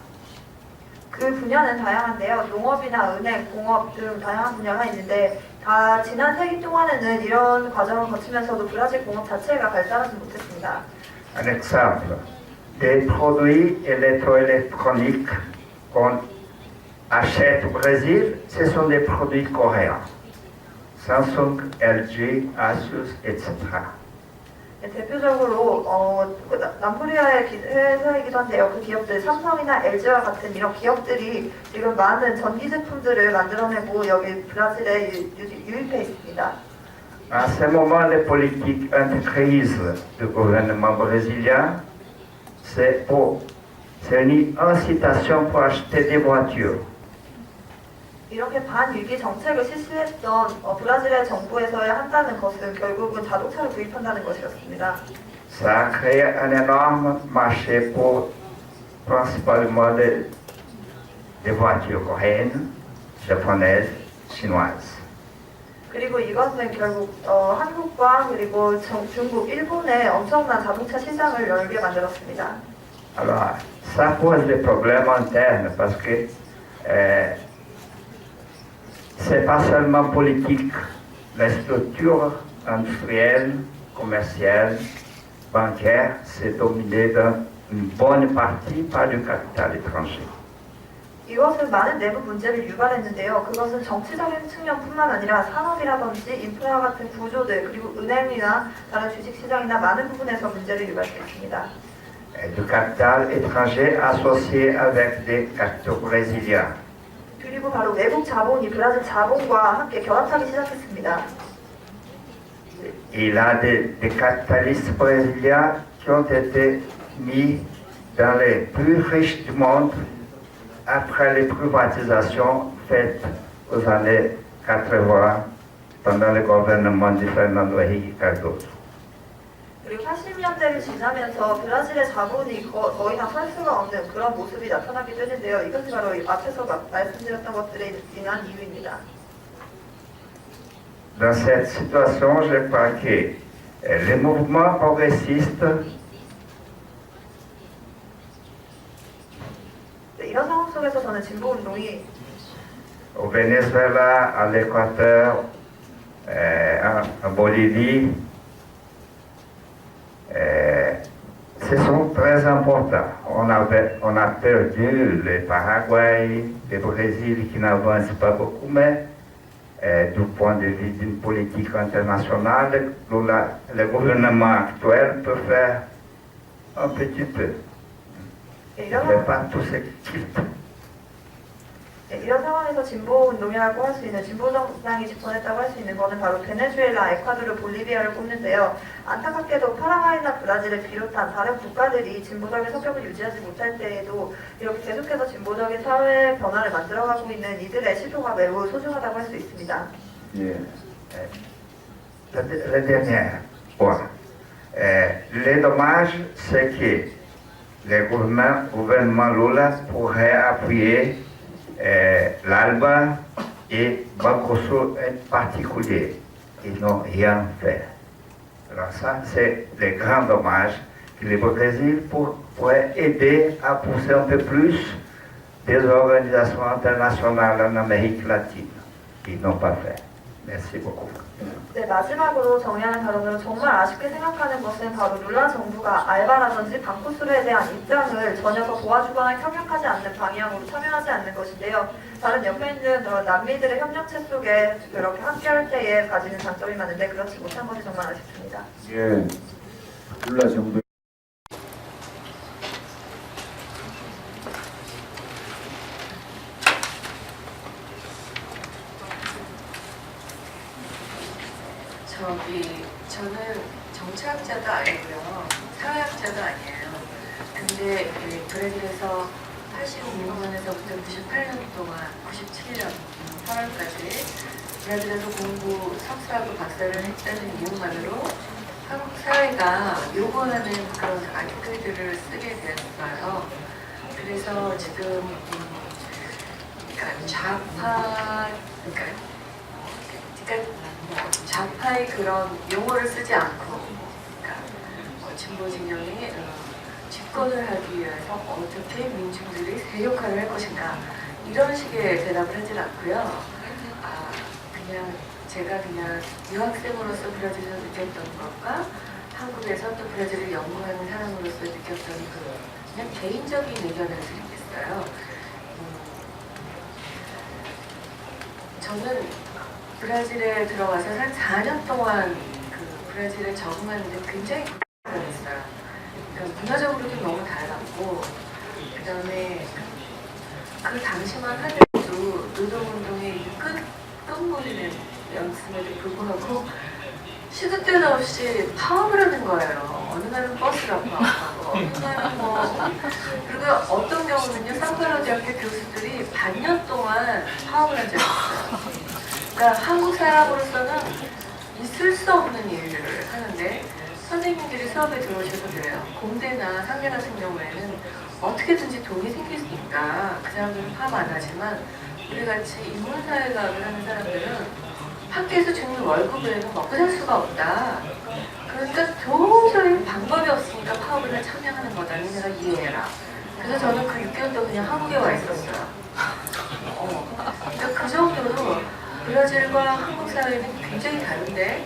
그 분야는 다양한데요. 농업이나 은행, 공업 등 다양한 분야가 있는데 다 지난 세기 동안에는 이런 과정을 거치면서도 브라질 공업 자체가 발달하지 못했습니다. Un exemple, des produits électroélectroniques qu'on achète au Brésil, ce sont des produits coréens. Samsung, LG, Asus, etc. 대표적으로 남코리아의 회사이기도 한데요. 그 기업들 삼성이나 LG와 같은 이런 기업들이 지금 많은 전기 제품들을 만들어내고 여기 브라질에 유입해 있습니다. À ce moment, les politiques anti-crise du gouvernement brésilien, c'est une incitation pour acheter des voitures. 이렇게 반위기 정책을 실시했던 브라질의 정부에서 한다는 것은 결국은 자동차를 구입한다는 것이었습니다. Ça a créé un énorme marché pour principalement des voitures coréennes, japonaises, chinoises. 그리고 이것은 결국 한국과 그리고 중국, 일본의 엄청난 자동차 시장을 열게 만들었습니다. Alors, ça pose des problèmes internes parce que c'est pas seulement politique, la structure industrielle, commerciale, bancaire, c'est dominé dans une bonne partie par du capital étranger. 이것은 많은 내부 문제를 유발했는데요. 그것은 정치적인 측면뿐만 아니라 산업이라든지 인프라 같은 구조들 그리고 은행이나 다른 주식시장이나 많은 부분에서 문제를 유발했습니다. Du capital étranger associé avec des capitaux brésiliens. 그리고 바로 외국 자본이 브라질 자본과 함께 결합하기 시작했습니다. Il y a des capitalistes brésiliens qui ont été mis dans les plus riches du monde après les privatisations faites aux années 80 pendant le gouvernement de Fernando Henrique Cardoso. 그리고 80년대를 지나면서 브라질의 자본이 거의 다 살 수가 없는 그런 모습이 나타나게 되는데요. 이것이 바로 앞에서 말씀드렸던 것들에 인한 이유입니다. Dans cette situation, je crois que les mouvements progressistes 이런 상황 속에서 저는 진보 운동이 au Venezuela, à l'Équateur, en Bolivie, ce sont très importants. On a perdu le Paraguay, le Brésil qui n'avance pas beaucoup, mais du point de vue d'une politique internationale, le gouvernement actuel peut faire un petit peu. Mais pas tout ce qu'il faut. 이런 상황에서 진보 운동이라고 할 수 있는 진보 정당이 집권했다고 할 수 있는 것은 바로 베네수엘라, 에콰도르, 볼리비아를 꼽는데요. 안타깝게도 파라과이나 브라질을 비롯한 다른 국가들이 진보적인 성격을 유지하지 못할 때에도 이렇게 계속해서 진보적인 사회 변화를 만들어가고 있는 이들의 시도가 매우 소중하다고 할 수 있습니다. Le dernier point. Le dommage, c'est que le gouvernement Lula pourrait appuyer l'Alba et Bagrosso en particulier. Ils n'ont rien fait. Alors ça, c'est le grand dommage que le Brésil pourrait aider à pousser un peu plus des organisations internationales en Amérique latine qui n'ont pas fait. Merci beaucoup. 네, 마지막으로 정리하는 발언으로 정말 아쉽게 생각하는 것은 바로 룰라 정부가 알바라든지 방코스루에 대한 입장을 전혀 더 도와주거나 협력하지 않는 방향으로 참여하지 않는 것인데요. 다른 옆에 있는 남미들의 협력체 속에 그렇게 함께할 때에 가지는 장점이 많은데 그렇지 못한 것이 정말 아쉽습니다. 예, 룰라 정부 저는 정치학자도 아니고요, 사회학자도 아니에요. 근데 브레질에서 86년에서부터 98년 동안 97년 8월까지 브라질에서 공부 석사하고 박사를 했다는 이유만으로 한국 사회가 요구하는 그런 아티클들을 쓰게 되었어요. 그래서 지금 그러니까 좌파의 그런 용어를 쓰지 않고, 그러니까 진보 진영이 집권을 하기 위해서 어떻게 민중들이 새 역할을 할 것인가, 이런 식의 대답을 하진 않고요. 제가 그냥 유학생으로서 브라질에서 느꼈던 것과 한국에서 또 브라질을 연구하는 사람으로서 느꼈던 그냥 개인적인 의견을 드리겠어요. 저는 브라질에 들어가서 한 4년 동안 그 브라질에 적응하는데 굉장히 고생했어요. 그러니까 문화적으로도 너무 달랐고, 그 다음에 그 당시만 하더라도 노동운동의 끝물이는 연습에도 불구하고 시도 때도 없이 파업을 하는 거예요. 어느 날은 버스를 파업하고, 어느 날은 그리고 어떤 경우는요, 상파울로 대학교 교수들이 반년 동안 파업을 한 적이 있어요. 그러니까 한국 사람으로서는 있을 수 없는 일을 하는데, 선생님들이 수업에 들어오셔서 그래요. 공대나 상대 같은 경우에는 어떻게든지 돈이 생기니까 그 사람들은 파업 안 하지만, 우리같이 인문사회과학을 하는 사람들은 학교에서 주는 월급에는 먹고 살 수가 없다. 그러니까 도저히 방법이 없으니까 파업을 참여하는 거다. 니네가 이해해라. 그래서 저는 그 6개월 동안 그냥 한국에 와 있었어요. 그러니까 그 정도로 브라질과 한국 사회는 굉장히 다른데,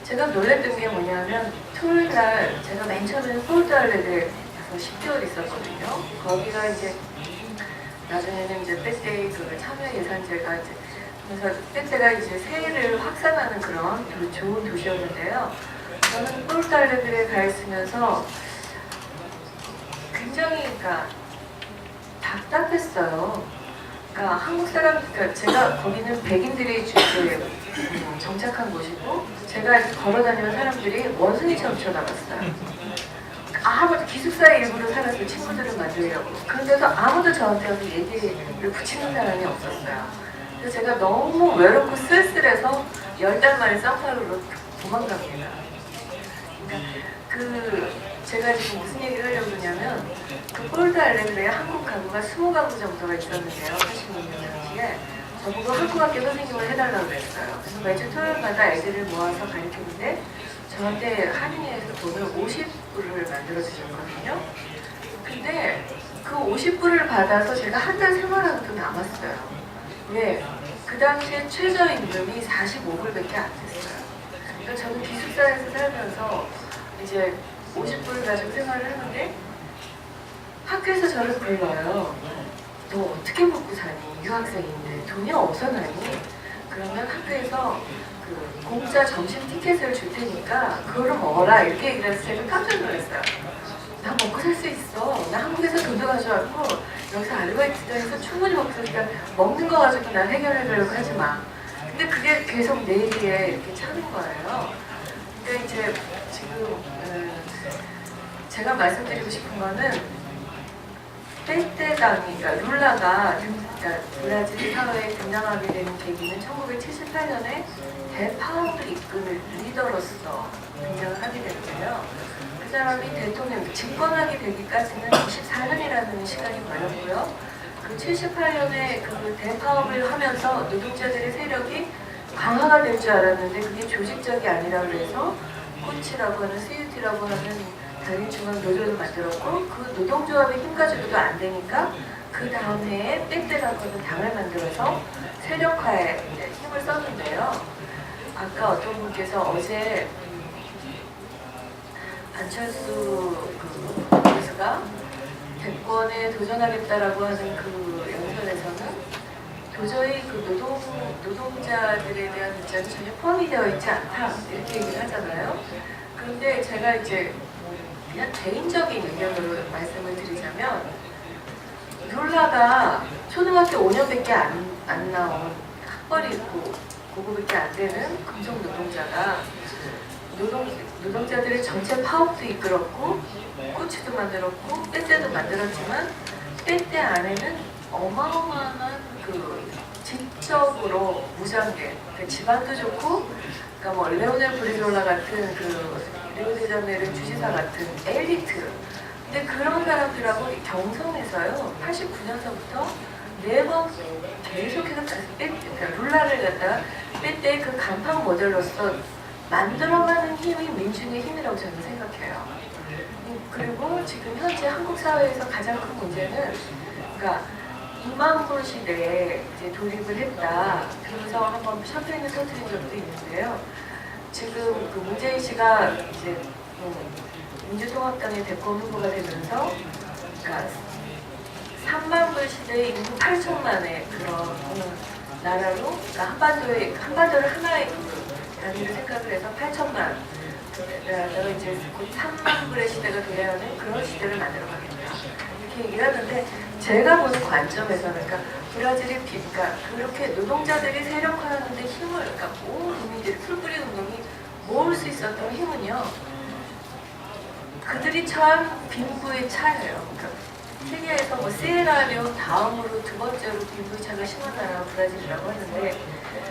제가 놀랬던 게 뭐냐면, 토요일날 제가 맨 처음에는 포르투갈레드에 10개월 있었거든요. 거기가 이제 나중에는 이제 빼떼의 그 참여 예산제가 이제, 그래서 빼떼가 이제 세일을 확산하는 그런 좋은 도시였는데요. 저는 포르투갈레드에 가 있으면서 굉장히 답답했어요. 그러니까 한국 사람, 그러니까 제가 거기는 백인들이 정착한 곳이고, 제가 이렇게 걸어다니는 사람들이 원숭이처럼 쳐다봤어요. 아무도 기숙사에 일부러 살아서 친구들을 만들려고. 그런데도 아무도 저한테 와서 얘기를 붙이는 사람이 없었어요. 그래서 제가 너무 외롭고 쓸쓸해서 10달 만에 상파울로 도망갑니다. 그러니까 제가 지금 무슨 얘기를 하려고 그러냐면, 그 포르투갈레드에 한국 가구가 20가구 정도가 있었는데요. 86년 당시에. 저보고 한국학교 선생님을 해달라고 그랬어요. 그래서 매주 토요일마다 애들을 모아서 가르치는데, 저한테 한인회에서 돈을 50불을 만들어 주셨거든요. 근데 그 50불을 받아서 제가 한 달 생활하는 돈이 남았어요. 왜? 그 당시에 최저임금이 45불밖에 안 됐어요. 그러니까 저는 기숙사에서 살면서 이제 50불을 가지고 생활을 하는데, 학교에서 저를 불러요. 너 어떻게 먹고 사니? 유학생인데 돈이 어디서 나니? 그러면 학교에서 그 공짜 점심 티켓을 줄 테니까 그거를 먹어라, 이렇게 얘기를 해서 제가 깜짝 놀랐어요. 나 먹고 살 수 있어. 나 한국에서 돈도 가져왔고 여기서 아르바이트도 해서 충분히 먹고 사니까 먹는 거 가지고 난 해결하려고 하지 마. 근데 그게 계속 내 얘기에 이렇게 차는 거예요. 그러니까 이제 지금 제가 말씀드리고 싶은 거는, 빼떼당이, 그러니까 룰라가 브라질 사회에 등장하게 되는 계기는 1978년에 대파업을 이끄는 리더로서 등장을 하게 되는데요. 그 사람이 대통령, 집권하게 되기까지는 24년이라는 시간이 걸렸고요. 그 78년에 그 대파업을 하면서 노동자들의 세력이 강화가 될 줄 알았는데, 그게 조직적이 아니라 그래서 코치라고 하는 CUT라고 하는 단일중앙 노조를 만들었고, 그 노동조합의 힘 가지고도 안 되니까 그 다음 해에 빼떼라고 하는 당을 만들어서 세력화에 이제 힘을 썼는데요. 아까 어떤 분께서 어제 안철수 교수가 대권에 도전하겠다라고 하는 그 연설에서는 도저히 그 노동자들에 대한 입장이 전혀 포함이 되어 있지 않다 이렇게 얘기를 하잖아요. 그런데 제가 이제 그냥 개인적인 의견으로 말씀을 드리자면 룰라가 초등학교 5년밖에 안 나온 학벌이 있고 그거밖에 안 되는 금속 노동자가 노동자들의 전체 파업도 이끌었고 꼬치도 만들었고 빼떼도 만들었지만 빼떼 안에는 어마어마한 그 지적으로 무장계, 그러니까 집안도 좋고, 그러니까 뭐 레오넬 브리졸라 같은 그 리오데자네이루 주지사 같은 엘리트. 근데 그런 사람들하고 경선에서요 89년서부터 매번 계속해서 그러니까 룰라를 갖다가 빼떼의 그 간판 모델로서 만들어가는 힘이 민중의 힘이라고 저는 생각해요. 그리고 지금 현재 한국 사회에서 가장 큰 문제는 그러니까 이만골 시대에 이제 돌입을 했다. 그러면서 한번 샴페인을 터뜨린 적도 있는데요. 지금 그 문재인 씨가 이제 민주통합당의 대권 후보가 되면서 그러니까 3만 불 시대의 인구 8천만의 그런 나라로 그러니까 한반도를 하나의 단위로 생각을 해서 8천만 나라가 이제 곧 3만 불의 시대가 돼야 하는 그런 시대를 만들어가겠다 이렇게 얘기를 하는데 제가 보는 관점에서는 그러니까 브라질이 그러니까 그렇게 노동자들이 세력화하는데 힘을 그러니까 온 국민들이 풀뿌리 운동이 모을 수 있었던 힘은요 그들이 처한 빈부의 차예요. 그러니까 세계에서 뭐 시에라리온 다음으로 두 번째로 빈부의 차가 심한 나라가 브라질이라고 하는데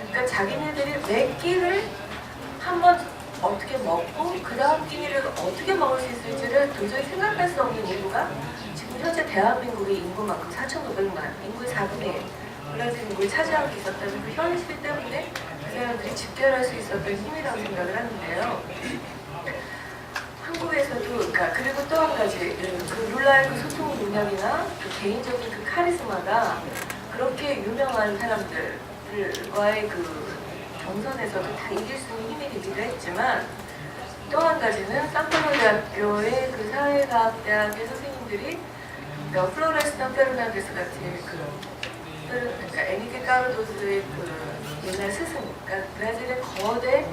그러니까 자기네들이 몇 끼를 한번 어떻게 먹고 그 다음 끼니를 어떻게 먹을 수 있을지를 도저히 생각할 수 없는 인구가 지금 현재 대한민국의 인구만큼 4,500만 인구의 4분의 1 브라질 인구를 차지하고 있었다는 그 현실 때문에 그 사람들이 집결할 수 있었던 힘이라고 생각을 하는데요. 한국에서도 그러니까 그리고 또 한 가지 그 룰라의 그 소통 능력이나 그 개인적인 그 카리스마가 그렇게 유명한 사람들과의 그 경선에서도 다 이길 수 있는 힘이 되기도 했지만 또 한 가지는 산타로 대학교의 그 사회과학대학의 선생님들이 그러니까 플로레스탄 페르난데스 같은 그러니까 에니케 까르도스의 그 옛날 스승, 그러니까 브라질의 거대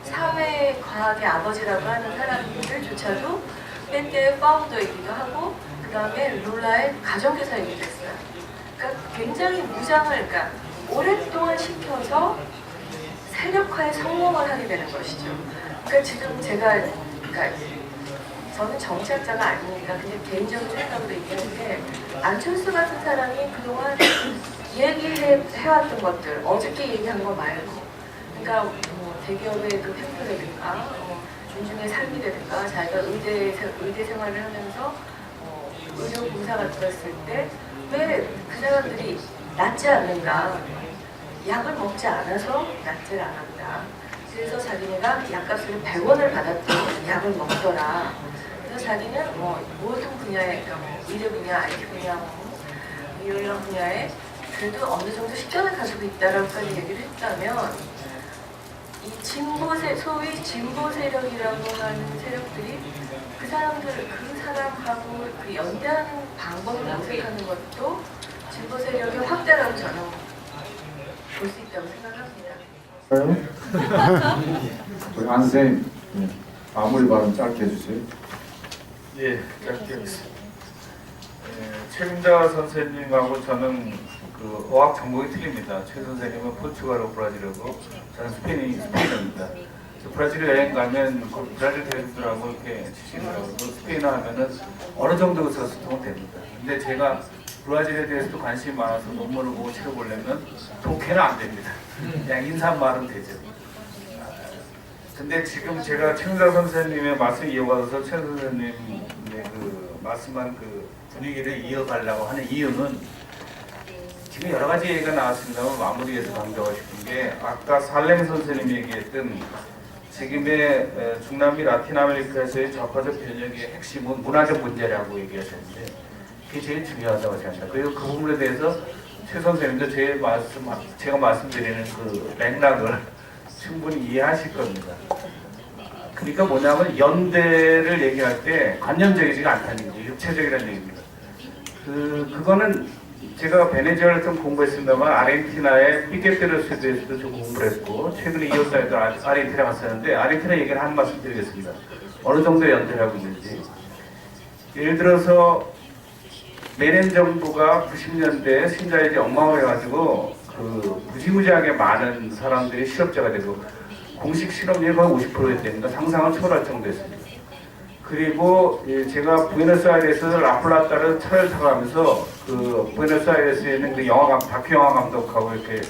사회과학의 아버지라고 하는 사람들조차도 밴드의 파운더이기도 하고 그 다음에 룰라의 가정교사이기도 했어요. 그러니까 굉장히 무장을 그러니까 오랫동안 시켜서 세력화에 성공을 하게 되는 것이죠. 그러니까 지금 제가 그러니까 저는 정치학자가 아니니까 그냥 개인적인 생각으로 얘기하는데 안철수 같은 사람이 그동안 얘기해왔던 것들 어저께 얘기한 거 말고 그러니까 뭐 대기업의 그 횡포라든가 민중의 삶이라든가 자기가 의대 생활을 하면서 의료 봉사가 들었을 때 왜 그 사람들이 낫지 않는가 약을 먹지 않아서 낫지를 않았다. 그래서 자기네가 약값을 100원을 받았더니 약을 먹더라. 그래서 자기는 뭐 모든 분야에 그러니까 뭐 의료 분야, IT 분야, 이런 분야에 그래도 어느 정도 식견을 가지고 있다라고까지 얘기를 했다면 이 소위 진보 세력이라고 하는 세력들이 그 사람하고 그 연대하는 방법을 모색하는 것도 진보 세력의 확대라고 저는 볼 수 있다고 생각합니다. 우리 안 선생님 마무리 발언 짧게 해주세요. 예, 짧게 하겠습니다. 책임자 선생님하고 저는 그 어학 전공이 틀립니다. 최 선생님은 포르투갈어 브라질어고 저는 스페인어입니다. 브라질 여행 가면 그 브라질 대중들하고 이렇게 지식을 하고 스페인어 하면은 어느 정도 소통은 됩니다. 근데 제가 브라질에 대해서도 관심이 많아서 논문을 보고 채워보려면 독해는 안 됩니다. 그냥 인사말은 되죠. 근데 지금 제가 최은자 선생님의 말씀 이어받아서 최 선생님의 그 말씀한 그 분위기를 이어가려고 하는 이유는 지금 여러 가지 얘기가 나왔습니다만 마무리해서 강조하고 싶은 게 아까 살렘 선생님이 얘기했던 지금의 중남미 라틴 아메리카에서의 좌파적 변혁의 핵심은 문화적 문제라고 얘기하셨는데 그게 제일 중요하다고 생각합니다. 그리고 그 부분에 대해서 최 선생님도 제가 말씀드리는 그 맥락을 충분히 이해하실 겁니다. 그러니까 뭐냐면 연대를 얘기할 때 관념적이지가 않다는 얘기, 육체적이라는 얘기입니다. 그거는 제가 베네수엘을 좀 공부했습니다만 아르헨티나의 피게테르스에서도 좀 공부를 했고 최근에 이웃사회도 아르헨티나 갔었는데 아르헨티나 얘기를 한 말씀 드리겠습니다. 어느 정도 연대를 하고 있는지. 예를 들어서 메nem 정부가 90년대에 신자유주의 엉망을 해가지고 무지무지하게 많은 사람들이 실업자가 되고 공식 실업률이 거의 50%였다니까 상상을 초월할 정도였습니다. 그리고 제가 부에노스아이레스 라플라타를 차를 타고 가면서 그 부에노스아이레스에 있는 그 다큐 영화 감독하고 이렇게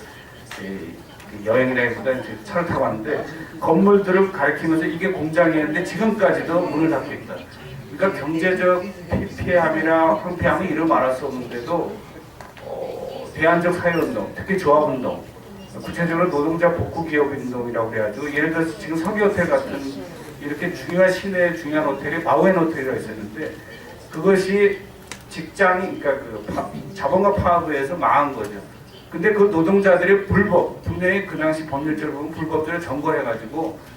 여행이라기보다 차를 타고 왔는데 건물들을 가리키면서 이게 공장이었는데 지금까지도 문을 닫고 있다. 그러니까 경제적 피폐함이나 황폐함이 이루 말할 수 없는데도 대안적 사회운동, 특히 조합운동, 구체적으로 노동자 복구기업운동이라고 그래가지고 예를 들어서 지금 서기호텔 같은 이렇게 중요한 시내의 중요한 호텔이 바우엔 호텔이라고 있었는데 그것이 직장이 그러니까 자본가 파업에 의해서 망한 거죠. 근데 그 노동자들이 분명히 그 당시 법률적으로 보면 불법적으로 점거해가지고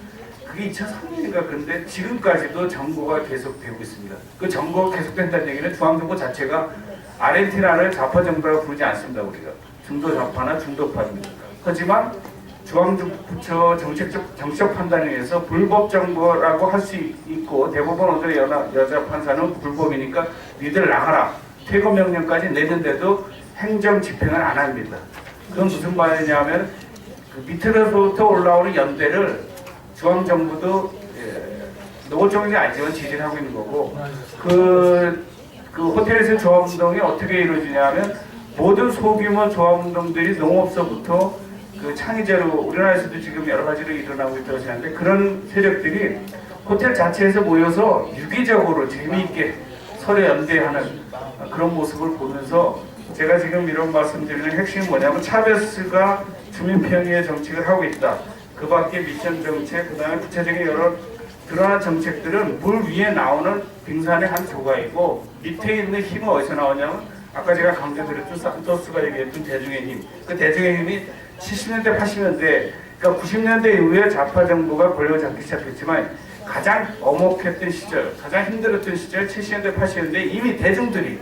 그게 2003년인가 그런데 지금까지도 점거가 계속되고 있습니다. 그 점거가 계속된다는 얘기는 중앙정부 자체가 아르헨티나를 좌파 정부라고 부르지 않습니다. 우리가 중도 좌파나 중도파입니다. 하지만 중앙부처 정치적 판단에 의해서 불법 정보라고 할 수 있고 대법원 오늘의 여자 판사는 불법이니까 니들 나가라 퇴거 명령까지 내는데도 행정 집행을 안 합니다. 그건 무슨 말이냐면 그 밑으로부터 올라오는 연대를 중앙정부도 노골적인 게 아니지만 지지를 하고 있는 거고 그 호텔에서 조합운동이 어떻게 이루어지냐면 모든 소규모 조합운동들이 농업서부터 그 창의제로 우리나라에서도 지금 여러 가지로 일어나고 있다고 생각하는데 그런 세력들이 호텔 자체에서 모여서 유기적으로 재미있게 서로 연대하는 그런 모습을 보면서 제가 지금 이런 말씀드리는 핵심이 뭐냐면 차베스가 주민 편의의 정책을 하고 있다. 그 밖에 미션 정책, 그 다음에 구체적인 여러 드러난 정책들은 물 위에 나오는 빙산의 한 조각이고 밑에 있는 힘은 어디서 나오냐면 아까 제가 강조드렸던 산토스가 얘기했던 대중의 힘. 그 대중의 힘이 70년대, 80년대, 그러니까 90년대 이후에 좌파 정부가 권력을 잡기 시작했지만 가장 엄혹했던 시절, 가장 힘들었던 시절 70년대, 80년대 이미 대중들이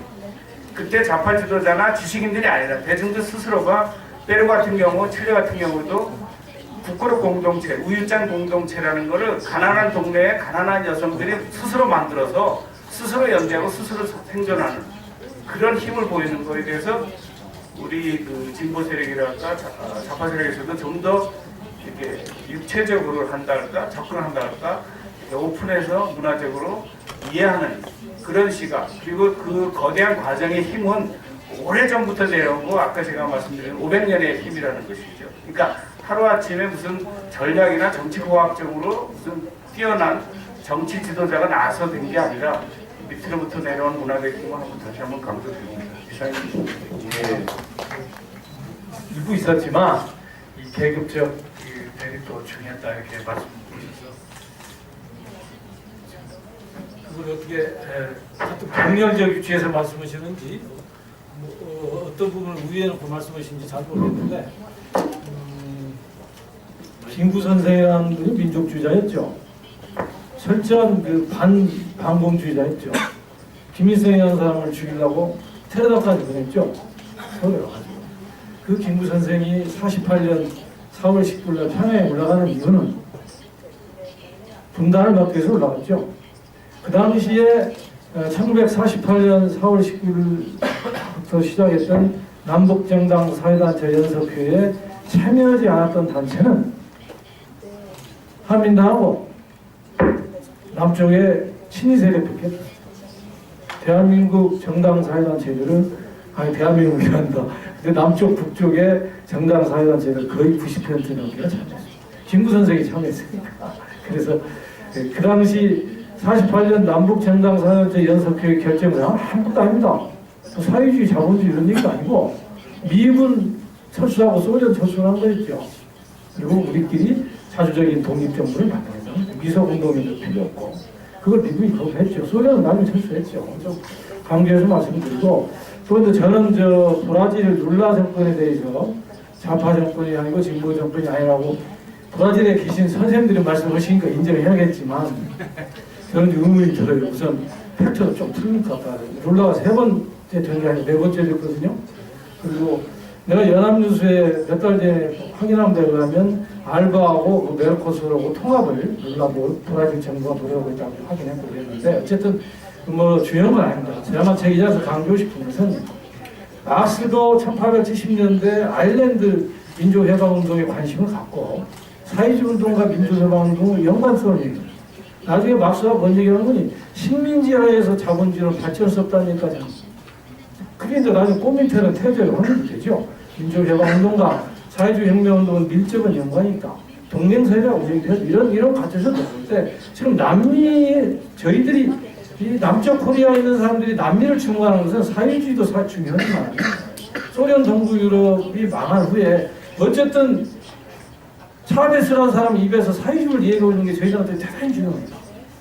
그때 좌파 지도자나 지식인들이 아니라 대중들 스스로가 페루 같은 경우, 칠레 같은 경우도 국그룹 공동체, 우유장 공동체라는 거를 가난한 동네에 가난한 여성들이 스스로 만들어서 스스로 연대하고 스스로 생존하는 그런 힘을 보이는 거에 대해서 우리 그 진보 세력이랄까 좌파 세력에서도 좀 더 이렇게 육체적으로 한달까 접근한달까 오픈해서 문화적으로 이해하는 그런 시각 그리고 그 거대한 과정의 힘은 오래전부터 내려오고 아까 제가 말씀드린 500년의 힘이라는 것이죠. 그러니까 하루아침에 무슨 전략이나 정치공학적으로 무슨 뛰어난 정치 지도자가 나서 된 게 아니라 밑으로부터 내려온 문화적 힘을 한번 다시 한번 강조드립니다. 이상입니다. 일부 있었지만 이 계급적 대립도 중요했다 이렇게 말씀드리셔서 그걸 어떻게 어떤 병렬적 위치에서 말씀하시는지 어떤 부분을 위해놓고 말씀하시는지 잘 모르겠는데 김구 선생은 민족주의자였죠. 철저한 그 반공주의자였죠. 김일성이라는 사람을 죽이려고 테러다까지 보냈죠. 서울에 와가지고. 그 김구 선생이 48년 4월 19일 날 평양에 올라가는 이유는 분단을 막기 위해서 올라갔죠. 그 당시에 1948년 4월 19일부터 시작했던 남북정당 사회단체 연석회에 참여하지 않았던 단체는 한민당하고 남쪽에 친위 세력밖에 대한민국 정당 사회단체들은 대한민국이 한다. 근데 남쪽 북쪽에 정당 사회단체는 거의 90% 넘게가 참여했어요. 김구 선생이 참여했으니까. 그래서 그 당시 48년 남북 정당 사회단체 연석회의 결정을 아무것도 아닙니다. 사회주의 자본주의 이런 얘기가 아니고 미군 철수하고 소련 철수한 거였죠. 그리고 우리끼리 자주적인 독립정부를 만들어서 미소공동회도 필요 없고 그걸 미국이 그렇게 했죠. 소련은 나중에 철수했죠. 좀 강조해서 말씀드리고 또 저는 브라질 룰라 정권에 대해서 좌파 정권이 아니고 진보 정권이 아니라고 브라질에 계신 선생님들이 말씀하시니까 인정해야겠지만 저는 의문이 들어요. 우선 팩트가 좀 틀린 것 같아요. 룰라가 3번째 된 게 아니라 4번째 됐거든요. 그리고 내가 연합뉴스에 몇 달 전에 확인한 데 의하면 알바하고 그 메르코스하고 통합을 룰라고 브라질 정부가 노력하고 있다고 확인했고 그랬는데 어쨌든 뭐 중요한 건 아닙니다. 제가 제 기자에서 강조하고 싶은 것은 막스도 1870년대 아일랜드 민족해방운동에 관심을 갖고 사회주의운동과 민족해방운동의 연관성을 얘기해요. 나중에 막스가 뭔 얘기하는 거니 식민지하에서 자본주의로 발전할 수 없다는 얘기까지 합니다. 그게 이제 나중에 꼬민테는 태조에 확인이 되죠. 민족해방운동과 사회주의 혁명운동은 밀접한 연관이 있다. 동맹사회라고 얘기해서 이런 가치에서 보는데 지금 남미 저희들이 이 남쪽 코리아에 있는 사람들이 남미를 추구하는 것은 사회주의도 중요하지만 소련 동부 유럽이 망한 후에 어쨌든 차베스라는 사람 입에서 사회주의를 얘기하고 있는 게 저희들한테 대단히 중요합니다.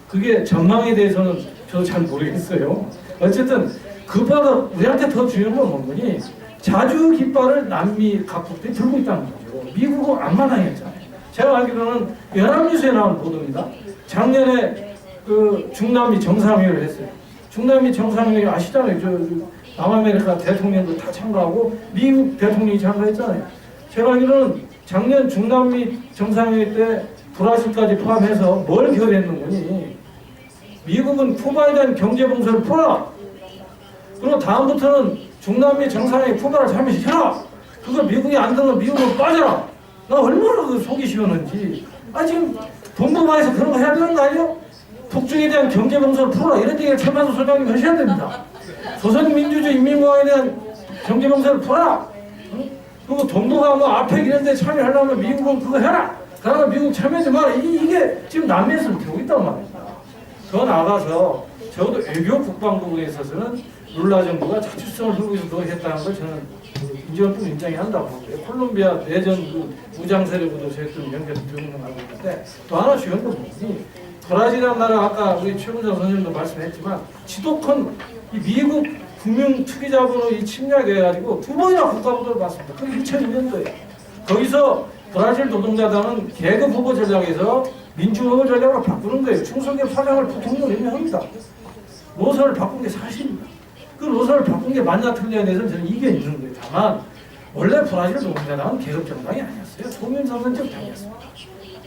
그게 전망에 대해서는 저도 잘 모르겠어요. 어쨌든 그보다 우리한테 더 중요한 건 뭐니 자주 깃발을 남미 각국들이 들고 있다는 거죠. 미국은 안 마당했잖아요. 제가 알기로는 연합뉴스에 나온 보도입니다. 작년에 그 중남미 정상회의를 했어요. 중남미 정상회의 아시잖아요. 저 남아메리카 대통령도 다 참가하고 미국 대통령이 참가했잖아요. 제가 알기로는 작년 중남미 정상회의 때 브라질까지 포함해서 뭘 결의했는 거니? 미국은 쿠바에 대한 경제 봉쇄를 풀어라. 그리고 다음부터는 중남미 정상회의 쿠바를 참여시켜라. 그거 미국이 안 되면 미국은 빠져라. 나 얼마나 그 속이 시원한지. 지금 동북아에서 그런 거 해야 되는 거 아니에요? 북중에 대한 경제 봉쇄를 풀어라. 이런 얘기를 최만수 소장님 하셔야 됩니다. 조선민주주의 인민공화에 대한 경제 봉쇄를 풀어라. 그리고 동북아 뭐 아펙 이런 데 참여하려면 미국은 그거 해라. 그러나 미국 참여하지 마라. 이게 지금 남미에서 되고 있단 말입니다. 더 나아가서 적어도 외교 국방 부분에 있어서는 룰라 정부가 자주성을 두고 있어서 노력했다는 걸 저는 인정을 인정해야 한다고 보고요. 콜롬비아 내전 그 무장 세력으로 저희들은 연결을 하고 있는데 또 하나 중요한 건 뭐니? 브라질이라는 나라 아까 우리 최문정 선생님도 말씀했지만 지독한 이 미국 금융 투기자본으로 이 침략해가지고 2번이나 국가부도를 받습니다. 그게 2002년도에 거기서 브라질 노동자당은 계급 후보 전략에서 민주 후보 전략으로 바꾸는 거예요. 충성계 사장을 부통령으로 임명합니다. 노선을 바꾼 게 사실입니다. 그 노선을 바꾼 게 맞냐 틀냐에 대해서는 저는 이견이 있는 거예요. 다만 원래 브라질 노동자당은 계급 정당이 아니었어요. 소민사선적 당이었습니다.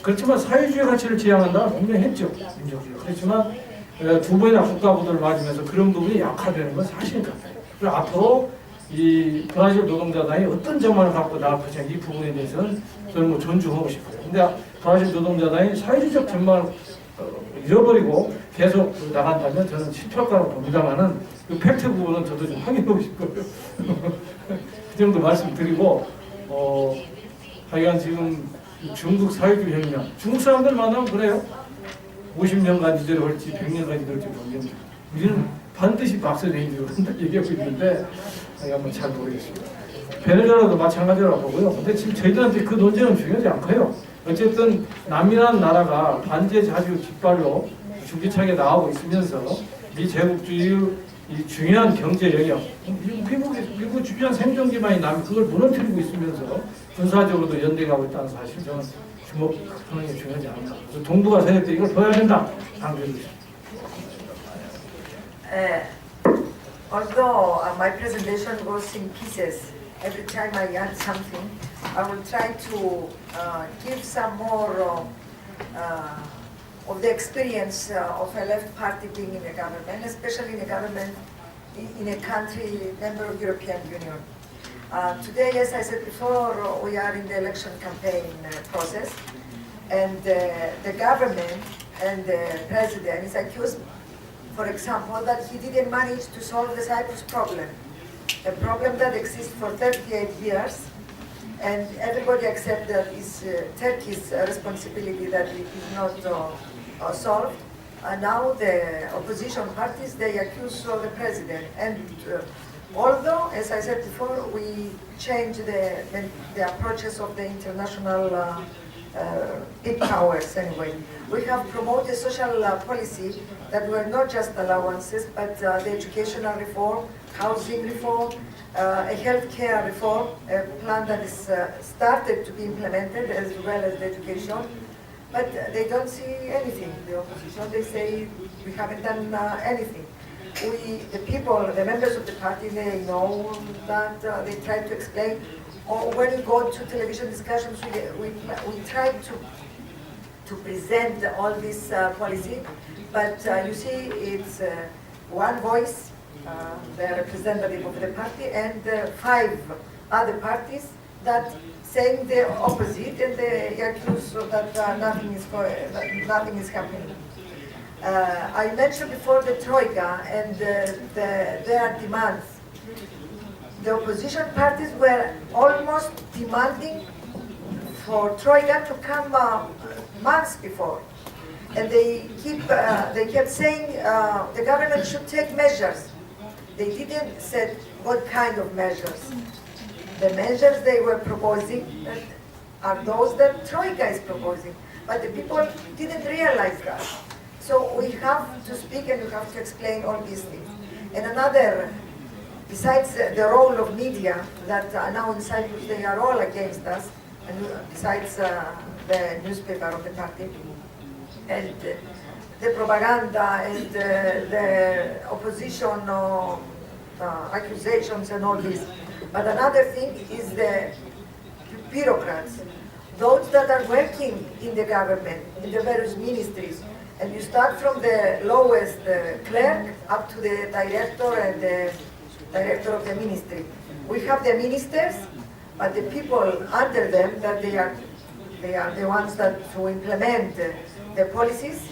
그렇지만 사회주의 가치를 지향한다고 분명했죠. 민족주의. 그렇지만 2번이나 국가부도를 맞으면서 그런 부분이 약화되는 건 사실인 것 같아요. 그리고 앞으로 이 브라질 노동자당이 어떤 전망을 갖고 나갈 것인가 이 부분에 대해서는 저는 뭐 존중하고 싶어요. 근데 브라질 노동자당이 사회주의적 전망을 잃어버리고 계속 나간다면 저는 실패할 거라고 봅니다만은 그 팩트 부분은 저도 좀 확인하고 싶고요. 그 정도 말씀드리고 하여간 지금 중국 사회주의 혁명 중국 사람들 만나면 그래요. 50년간 이대로 할지 100년간 이대로 할지 모르겠는데 우리는 반드시 박살내기로 얘기하고 있는데 한번 잘 모르겠습니다. 베네수엘라도 마찬가지라고 보고요. 근데 지금 저희들한테 그 논쟁은 중요하지 않고요. 어쨌든 남이라는 나라가 반제 자주 깃발로 줄기차게 나오고 있으면서 미 제국주의 이 중요한 경제 영역, 미국 주변 생존 기반이 남 그걸 무너뜨리고 있으면서 군사적으로도 연대가고 있다는 사실 저는 주목하는 게 중요하지 않나. 동북아 세력들이 이걸 보여야 된다. 강조해주십시오. Although my presentation goes in pieces, every time I add something, I will try to give some more of the experience of a left party being in a government, especially in a government in a country member of European Union. Today, as I said before, we are in the election campaign process, and the government and the president is accused, for example, that he didn't manage to solve the Cyprus problem, a problem that exists for 38 years, and everybody accepts that it's Turkey's responsibility that it is not solved. Now the opposition parties, they accuse the president. And although, as I said before, we changed the approaches of the international big powers anyway. We have promoted social policy that were not just allowances, but the educational reform, housing reform, a healthcare reform, a plan that is started to be implemented as well as the education. But they don't see anything, the opposition. They say we haven't done anything. The people, the members of the party, they know that they try to explain. Or when we go to television discussions, we try to present all this policy. But you see, it's one voice, the representative of the party, and 5 other parties that saying the opposite, and they accuse that nothing is happening. I mentioned before the Troika and their demands. The opposition parties were almost demanding for Troika to come months before. And they kept saying the government should take measures. They didn't say what kind of measures. The measures they were proposing are those that Troika is proposing. But the people didn't realize that. So we have to speak and we have to explain all these things. And another, besides the role of media, that now in Cyprus they are all against us, and besides the newspaper of the party, and the propaganda and the opposition accusations and all this. But another thing is the bureaucrats, those that are working in the government, in the various ministries. And you start from the lowest clerk up to the director and the director of the ministry. We have the ministers, but the people under them, that they are the ones that to implement the policies,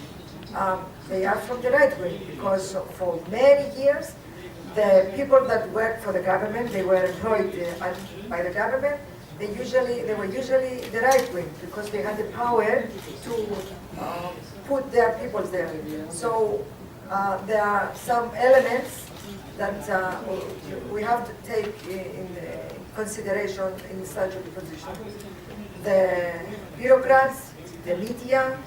they are from the right wing, because for many years the people that work for the government, they were employed by the government, they were usually the right wing, because they had the power to put their people there. So there are some elements that we have to take in consideration in such a position. The bureaucrats, the media,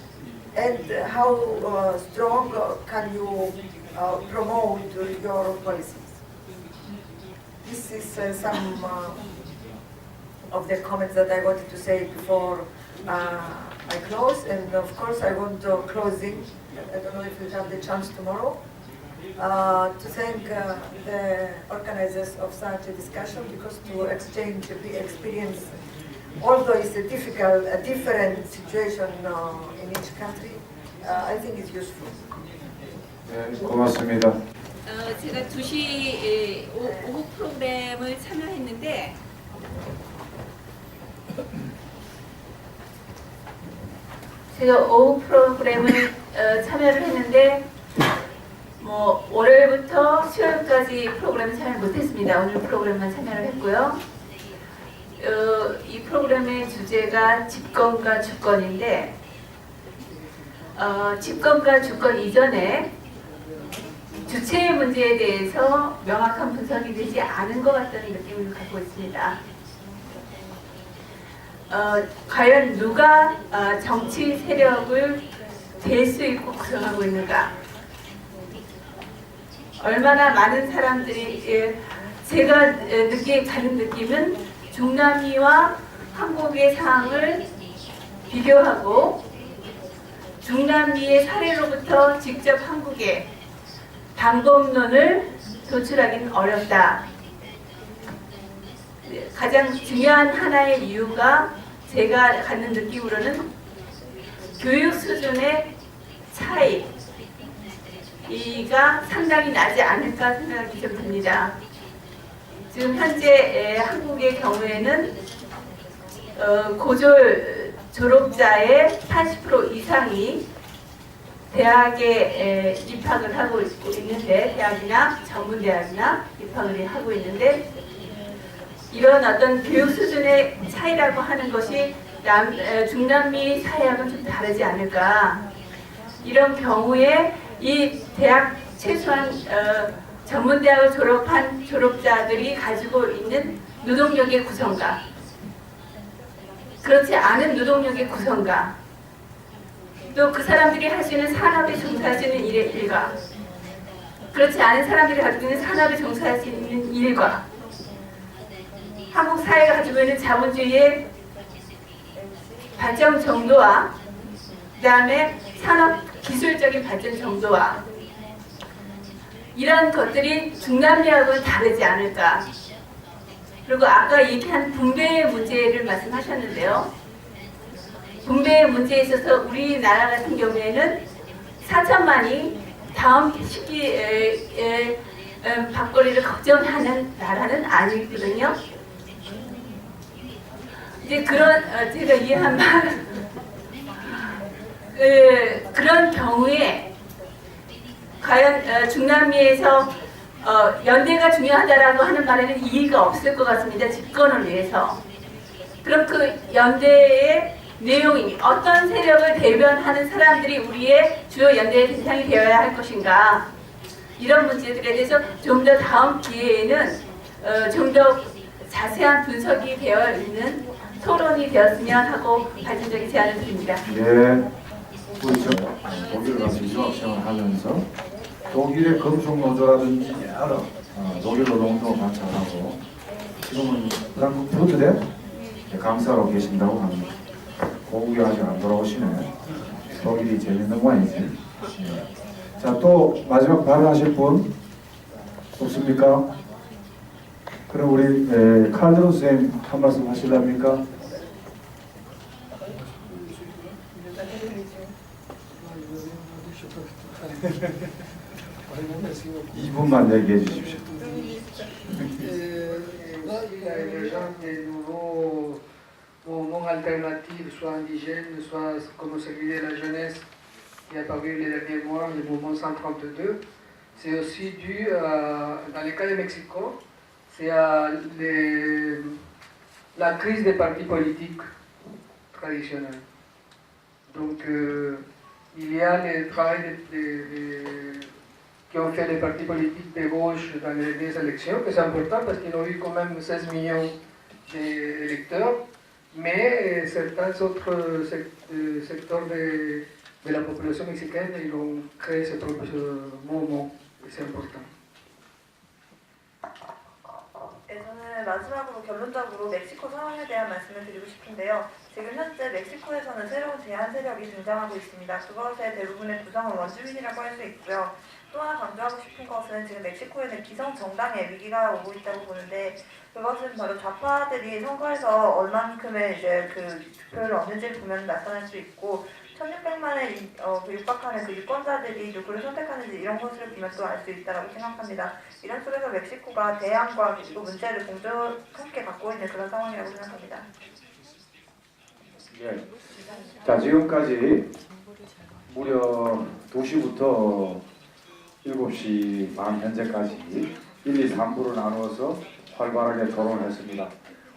and how strong can you promote your policies. This is some of the comments that I wanted to say before I close, and of course I want to closing. I don't know if we have the chance tomorrow to thank the organizers of such a discussion, because to exchange the experience, although it's a different situation in each country, I think it's useful. 네, 고맙습니다. 제가 2시 오후 프로그램을 참여했는데 참여를 했는데 뭐 월요일부터 수요일까지 프로그램 참여 못했습니다. 오늘 프로그램만 참여를 했고요. 이 프로그램의 주제가 집권과 주권인데 집권과 주권 이전에 주체의 문제에 대해서 명확한 분석이 되지 않은 것 같다는 느낌을 갖고 있습니다. 과연 누가 정치 세력을 될 수 있고 구성하고 있는가? 얼마나 많은 사람들이 제가 가는 느낌은 중남미와 한국의 상황을 비교하고 중남미의 사례로부터 직접 한국에 방법론을 도출하기는 어렵다. 가장 중요한 하나의 이유가 제가 갖는 느낌으로는 교육 수준의 차이가 상당히 나지 않을까 생각이 좀 듭니다. 지금 현재 한국의 경우에는 고졸 졸업자의 80% 이상이 대학에 입학을 하고 있는데, 대학이나 전문대학이나 입학을 하고 있는데, 이런 어떤 교육 수준의 차이라고 하는 것이 중남미 사회하고는 좀 다르지 않을까. 이런 경우에 이 대학 최소한 전문대학을 졸업한 졸업자들이 가지고 있는 노동력의 구성과 그렇지 않은 노동력의 구성과 또 그 사람들이 할 수 있는 산업에 종사할 수 있는 일의 일과 그렇지 않은 사람들이 가지고 있는 산업에 종사할 수 있는 일과 한국 사회가 가지고 있는 자본주의의 발전 정도와 그 다음에 산업 기술적인 발전 정도와 이런 것들이 중남미하고는 다르지 않을까. 그리고 아까 얘기한 분배의 문제를 말씀하셨는데요. 분배의 문제에 있어서 우리나라 같은 경우에는 4천만이 다음 시기에 밥거리를 걱정하는 나라는 아니거든요. 이제 그런 제가 이해한 말 그런 경우에 과연 중남미에서 연대가 중요하다라고 하는 말에는 이의가 없을 것 같습니다. 집권을 위해서. 그럼 그 연대의 내용이 어떤 세력을 대변하는 사람들이 우리의 주요 연대의 대상이 되어야 할 것인가, 이런 문제들에 대해서 좀 더 다음 기회에는 좀 더 자세한 분석이 되어 있는 토론이 되었으면 하고 발전적인 제안을 드립니다. 네, 우리 독일 가서 유학생활을 하면서 독일의 금속노조라든지 여러 독일 노동운동을 관찰하고 지금은 프랑크푸르트 프로들의 강사로 계신다고 합니다. 고국이 아직 안 돌아오시네. 독일이 재밌는 모양이지. 네. 자, 또 마지막 발언하실 분 없습니까? 그럼 우리 칼드론 선생님 한 말씀 하실랍니까? 2분만 얘기해 주십시오. Là, il y a émergent des nouveaux mouvements alternatifs, soit indigènes, soit comme celui de la jeunesse qui est apparu les derniers mois, le mouvement 132. C'est aussi dû, dans le cas de Mexico, c'est à la crise des partis politiques traditionnels. Donc, il y a le travail qui ont fait les partis politiques de gauche dans les dernières élections, que c'est important parce qu'ils ont eu quand même 16 millions d'électeurs, mais certains autres secteurs de la population mexicaine, ils ont créé ce propre mouvement, et c'est important. 네, 저는 마지막으로 결론적으로 멕시코 상황에 대한 말씀을 드리고 싶은데요. 지금 현재 멕시코에서는 새로운 제한 세력이 등장하고 있습니다. 그것의 대부분의 구성은 원주민이라고 할 수 있고요. 또 하나 강조하고 싶은 것은 지금 멕시코에는 기성 정당의 위기가 오고 있다고 보는데, 그것은 바로 좌파들이 선거에서 얼만큼의 이제 그 득표를 얻는지를 보면 나타날 수 있고, 1600만에 육박하는 그 유권자들이 누구를 선택하는지 이런 것을 보면 또 알 수 있다고 생각합니다. 이런 속에서 멕시코가 대안과 그리고 문제를 함께 갖고 있는 그런 상황이라고 생각합니다. 네. 자, 지금까지 무려 2시부터 7시 반 현재까지 1, 2, 3부로 나누어서 활발하게 토론을 했습니다.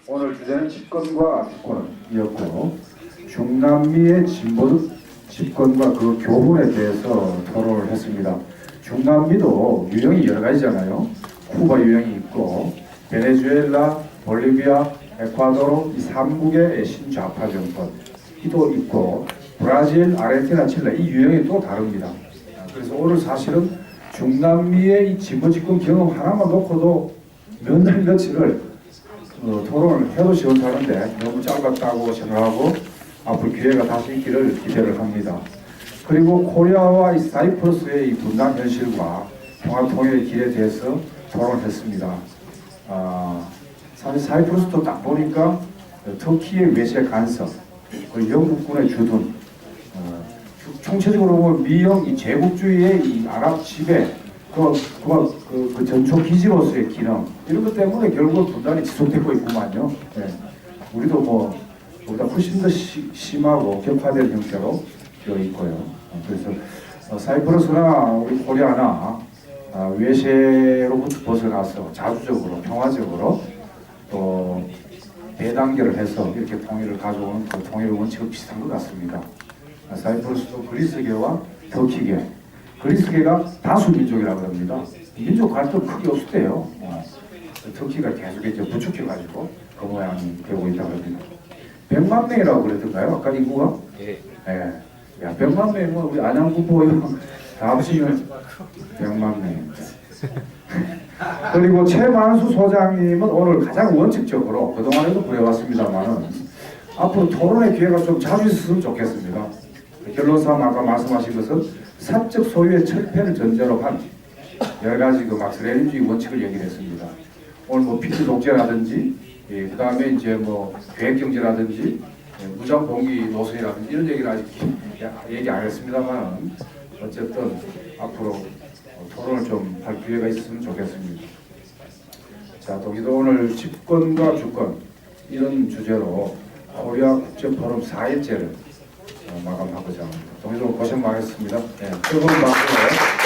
오늘 주제는 집권과 주권이었고, 중남미의 진보적 집권과 그 교훈에 대해서 토론을 했습니다. 중남미도 유형이 여러 가지잖아요. 쿠바 유형이 있고, 베네수엘라, 볼리비아, 에콰도르 이 3국의 신좌파 정권도 있고, 브라질, 아르헨티나, 칠레 이 유형이 또 다릅니다. 그래서 오늘 사실은 중남미의 이 진보 집권 경험 하나만 놓고도 몇 날 며칠을 토론을 해도 시원찮은데 너무 짧았다고 생각하고 앞으로 기회가 다시 있기를 기대를 합니다. 그리고 코리아와 이 사이프러스의 이 분단 현실과 평화통일의 길에 대해서 토론을 했습니다. 사실 사이프러스도 딱 보니까 터키의 외세 간섭, 그리고 영국군의 주둔, 총체적으로 보면 미영 이 제국주의의 이 아랍 지배, 그 전초 기지로서의 기능, 이런 것 때문에 결국 분단이 지속되고 있구만요. 네. 우리도 뭐 보다 훨씬 더 심하고 격화된 형태로 되어 있고요. 그래서 사이프러스나 우리 코리아나 외세로부터 벗어나서 자주적으로 평화적으로 또 대단계를 해서 이렇게 통일을 가져오는 그 통일 원칙은 비슷한 것 같습니다. 사이프러스도 그리스계와 터키계, 그리스계가 다수 민족이라고 합니다. 민족 갈등 크게 없을 때요. 터키가 계속 이제 부추겨가지고 그 모양이 되고 있다고 합니다. 100만 명이라고 그랬던가요? 아까 인구가? 예. 야, 100만 명이면 우리 안양구 보여. 다 합치면 100만 명. 그리고 최만수 소장님은 오늘 가장 원칙적으로 그동안에도 그래왔습니다만은 앞으로 토론의 기회가 좀 자주 있었으면 좋겠습니다. 결론상 아까 말씀하신 것은 사적 소유의 철폐를 전제로 한 여러 가지 그 막스 레닌주의 원칙을 얘기를 했습니다. 오늘 뭐 피트 독재라든지, 그 다음에 이제 뭐 계획경제라든지, 무장 봉기 노선이라든지 이런 얘기를 아직 얘기 안 했습니다만 어쨌든 앞으로 토론을 좀 할 기회가 있었으면 좋겠습니다. 자, 동의도 오늘 집권과 주권 이런 주제로 코리아 국제포럼 4일째를 마감하고자 합니다. 동의도 고생 많으셨습니다. 네, 뜨거운 박수로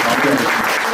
마무리하겠습니다.